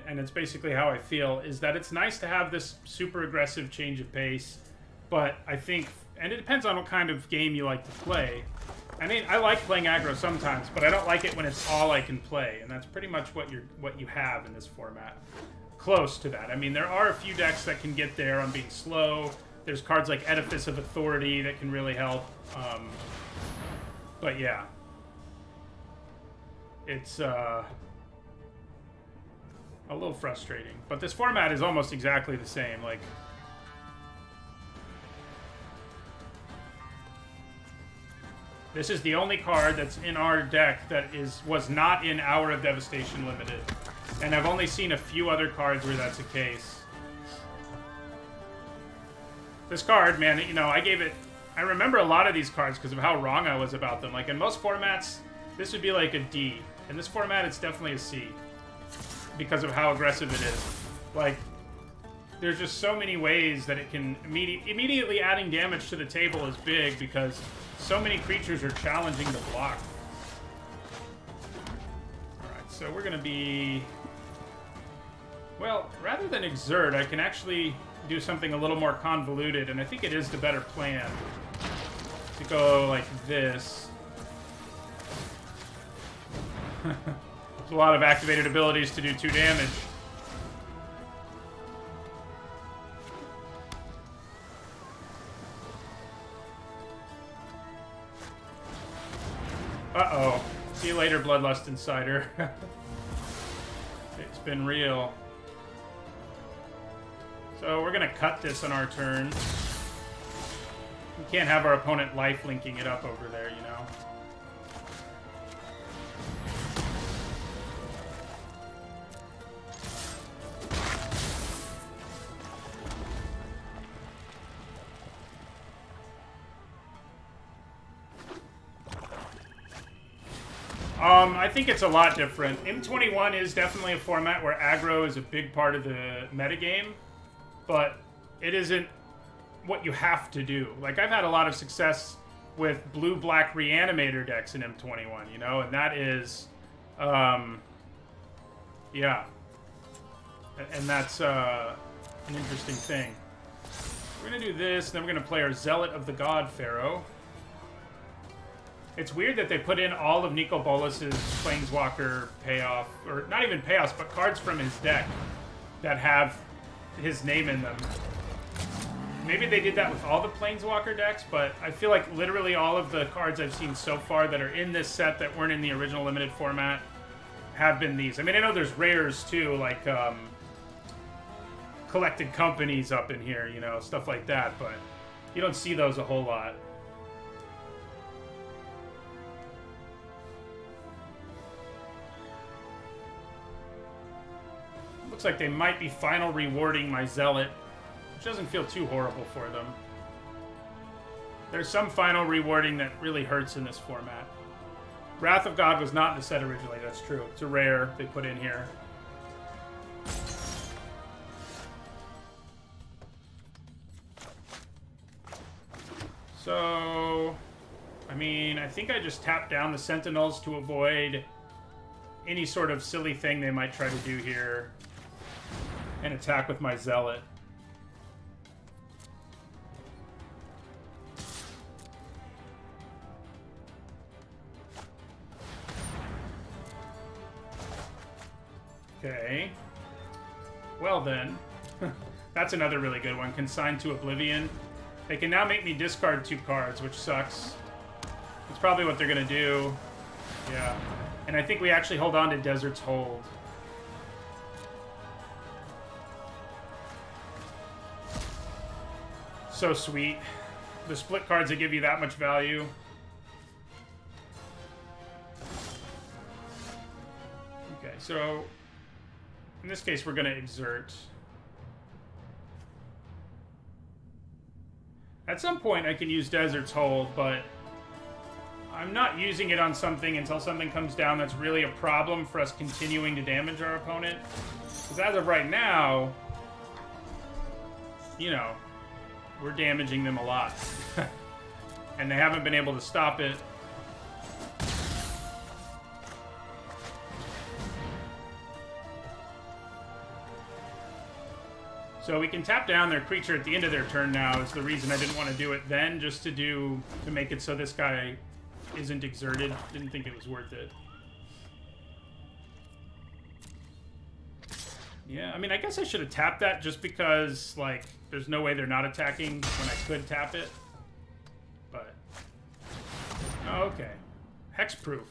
and it's basically how I feel, is that it's nice to have this super aggressive change of pace, but I think, and it depends on what kind of game you like to play. I mean, I like playing aggro sometimes, but I don't like it when it's all I can play, and that's pretty much what you have in this format. Close to that. I mean, there are a few decks that can get there on being slow. There's cards like Edifice of Authority that can really help. But yeah. It's a little frustrating. But this format is almost exactly the same. Like, this is the only card that's in our deck that was not in Hour of Devastation Limited. And I've only seen a few other cards where that's the case. This card, man, you know, I remember a lot of these cards because of how wrong I was about them. Like, in most formats, this would be like a D. In this format, it's definitely a C. Because of how aggressive it is. Like, there's just so many ways that it can... Immediately adding damage to the table is big because so many creatures are challenging the block. Alright, so we're going to be... Well, rather than exert, I can actually do something a little more convoluted, and I think it is the better plan to go like this. There's a lot of activated abilities to do 2 damage. Uh-oh. See you later, Bloodlust Insider. It's been real. So we're gonna cut this on our turn. We can't have our opponent life linking it up over there, you know? I think it's a lot different. M21 is definitely a format where aggro is a big part of the metagame, but it isn't what you have to do. Like, I've had a lot of success with blue-black reanimator decks in M21, you know, and that is, yeah. And that's an interesting thing. We're going to do this, and then we're going to play our Zealot of the God Pharaoh. It's weird that they put in all of Nico Bolas's Planeswalker payoff, or not even payoffs, but cards from his deck that have his name in them. Maybe they did that with all the Planeswalker decks, but I feel like literally all of the cards I've seen so far that are in this set that weren't in the original limited format have been these. I mean, I know there's rares too, like collected companies up in here, you know, stuff like that, but you don't see those a whole lot. Looks like they might be final rewarding my Zealot, which doesn't feel too horrible for them. There's some final rewarding that really hurts in this format. Wrath of God was not in the set originally, that's true. It's a rare they put in here. So, I mean, I think I just tapped down the Sentinels to avoid any sort of silly thing they might try to do here. And attack with my Zealot. Okay. Well then. That's another really good one. Consigned to Oblivion. They can now make me discard 2 cards, which sucks. That's probably what they're gonna do. Yeah. And I think we actually hold on to Desert's Hold. So sweet. The split cards that give you that much value. Okay, so in this case we're going to exert. At some point I can use Desert's Hold, but I'm not using it on something until something comes down that's really a problem for us continuing to damage our opponent. Because as of right now, you know, we're damaging them a lot. And they haven't been able to stop it. So we can tap down their creature at the end of their turn now is the reason I didn't want to do it then, just to make it so this guy isn't exerted. Didn't think it was worth it. Yeah, I mean, I guess I should have tapped that just because, like, there's no way they're not attacking when I could tap it. But, oh, okay. Hexproof.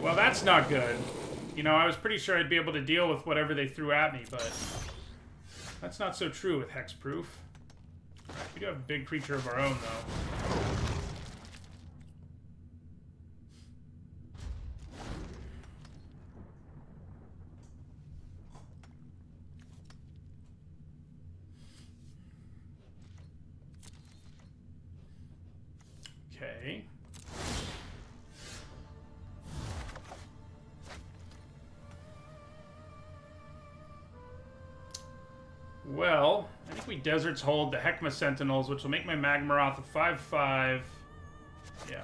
Well, that's not good. You know, I was pretty sure I'd be able to deal with whatever they threw at me, but that's not so true with Hexproof. We do have a big creature of our own, though. Okay. Well, I think we Desert's Hold the Heckma Sentinels, which will make my Magmaroth a 5/5. Yeah.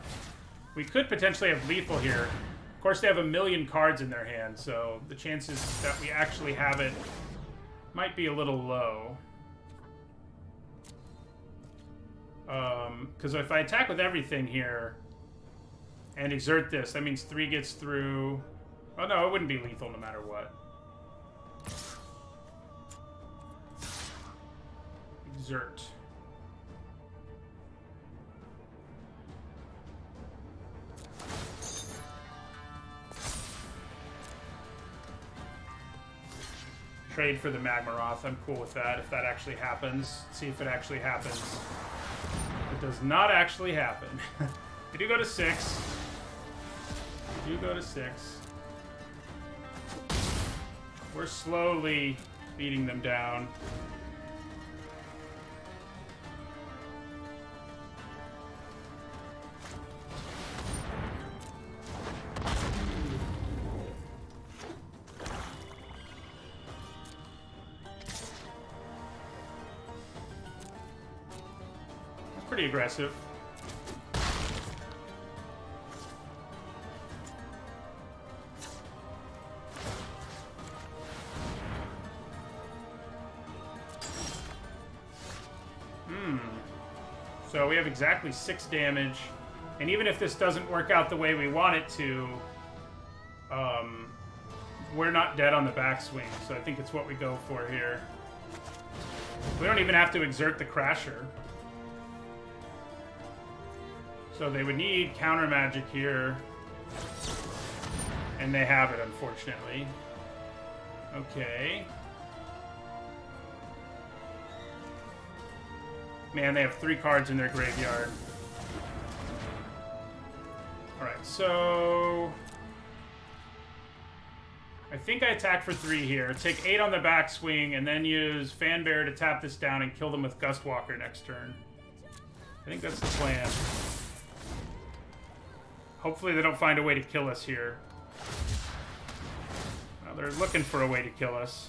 We could potentially have lethal here. Of course, they have a million cards in their hand, so the chances that we actually have it might be a little low. Because if I attack with everything here and exert this, that means 3 gets through, Oh no, it wouldn't be lethal no matter what. Exert. Trade for the Magmaroth. I'm cool with that if that actually happens. See if it actually happens. It does not actually happen. They do go to 6. They do go to 6. We're slowly beating them down. Pretty aggressive. So we have exactly 6 damage, and even if this doesn't work out the way we want it to, we're not dead on the backswing, so I think it's what we go for here. We don't even have to exert the Crasher. So they would need counter magic here, and they have it, unfortunately. Okay. Man, they have 3 cards in their graveyard. Alright, so... I think I attack for 3 here. Take 8 on the backswing, and then use Fanbearer to tap this down and kill them with Gustwalker next turn. I think that's the plan. Hopefully they don't find a way to kill us here. Well, they're looking for a way to kill us.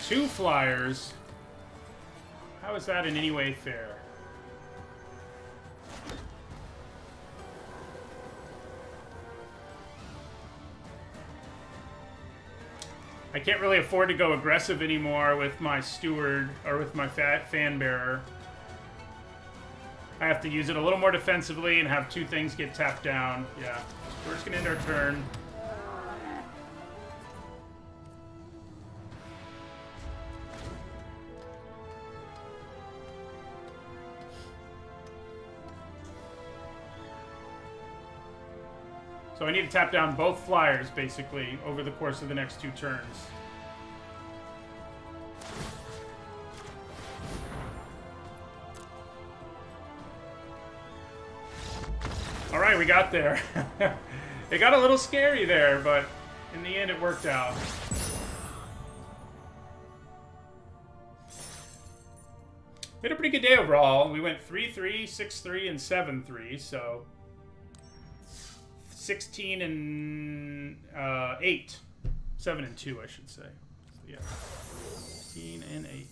Two flyers. How is that in any way fair? I can't really afford to go aggressive anymore with my Steward or with my Fanbearer. I have to use it a little more defensively and have 2 things get tapped down. Yeah. We're just going to end our turn. So I need to tap down both flyers, basically, over the course of the next 2 turns. Alright, we got there. It got a little scary there, but in the end it worked out. We had a pretty good day overall. We went 3-3, 6-3, and 7-3, so... 16 and 8. 7 and 2, I should say. So, yeah. 16 and 8.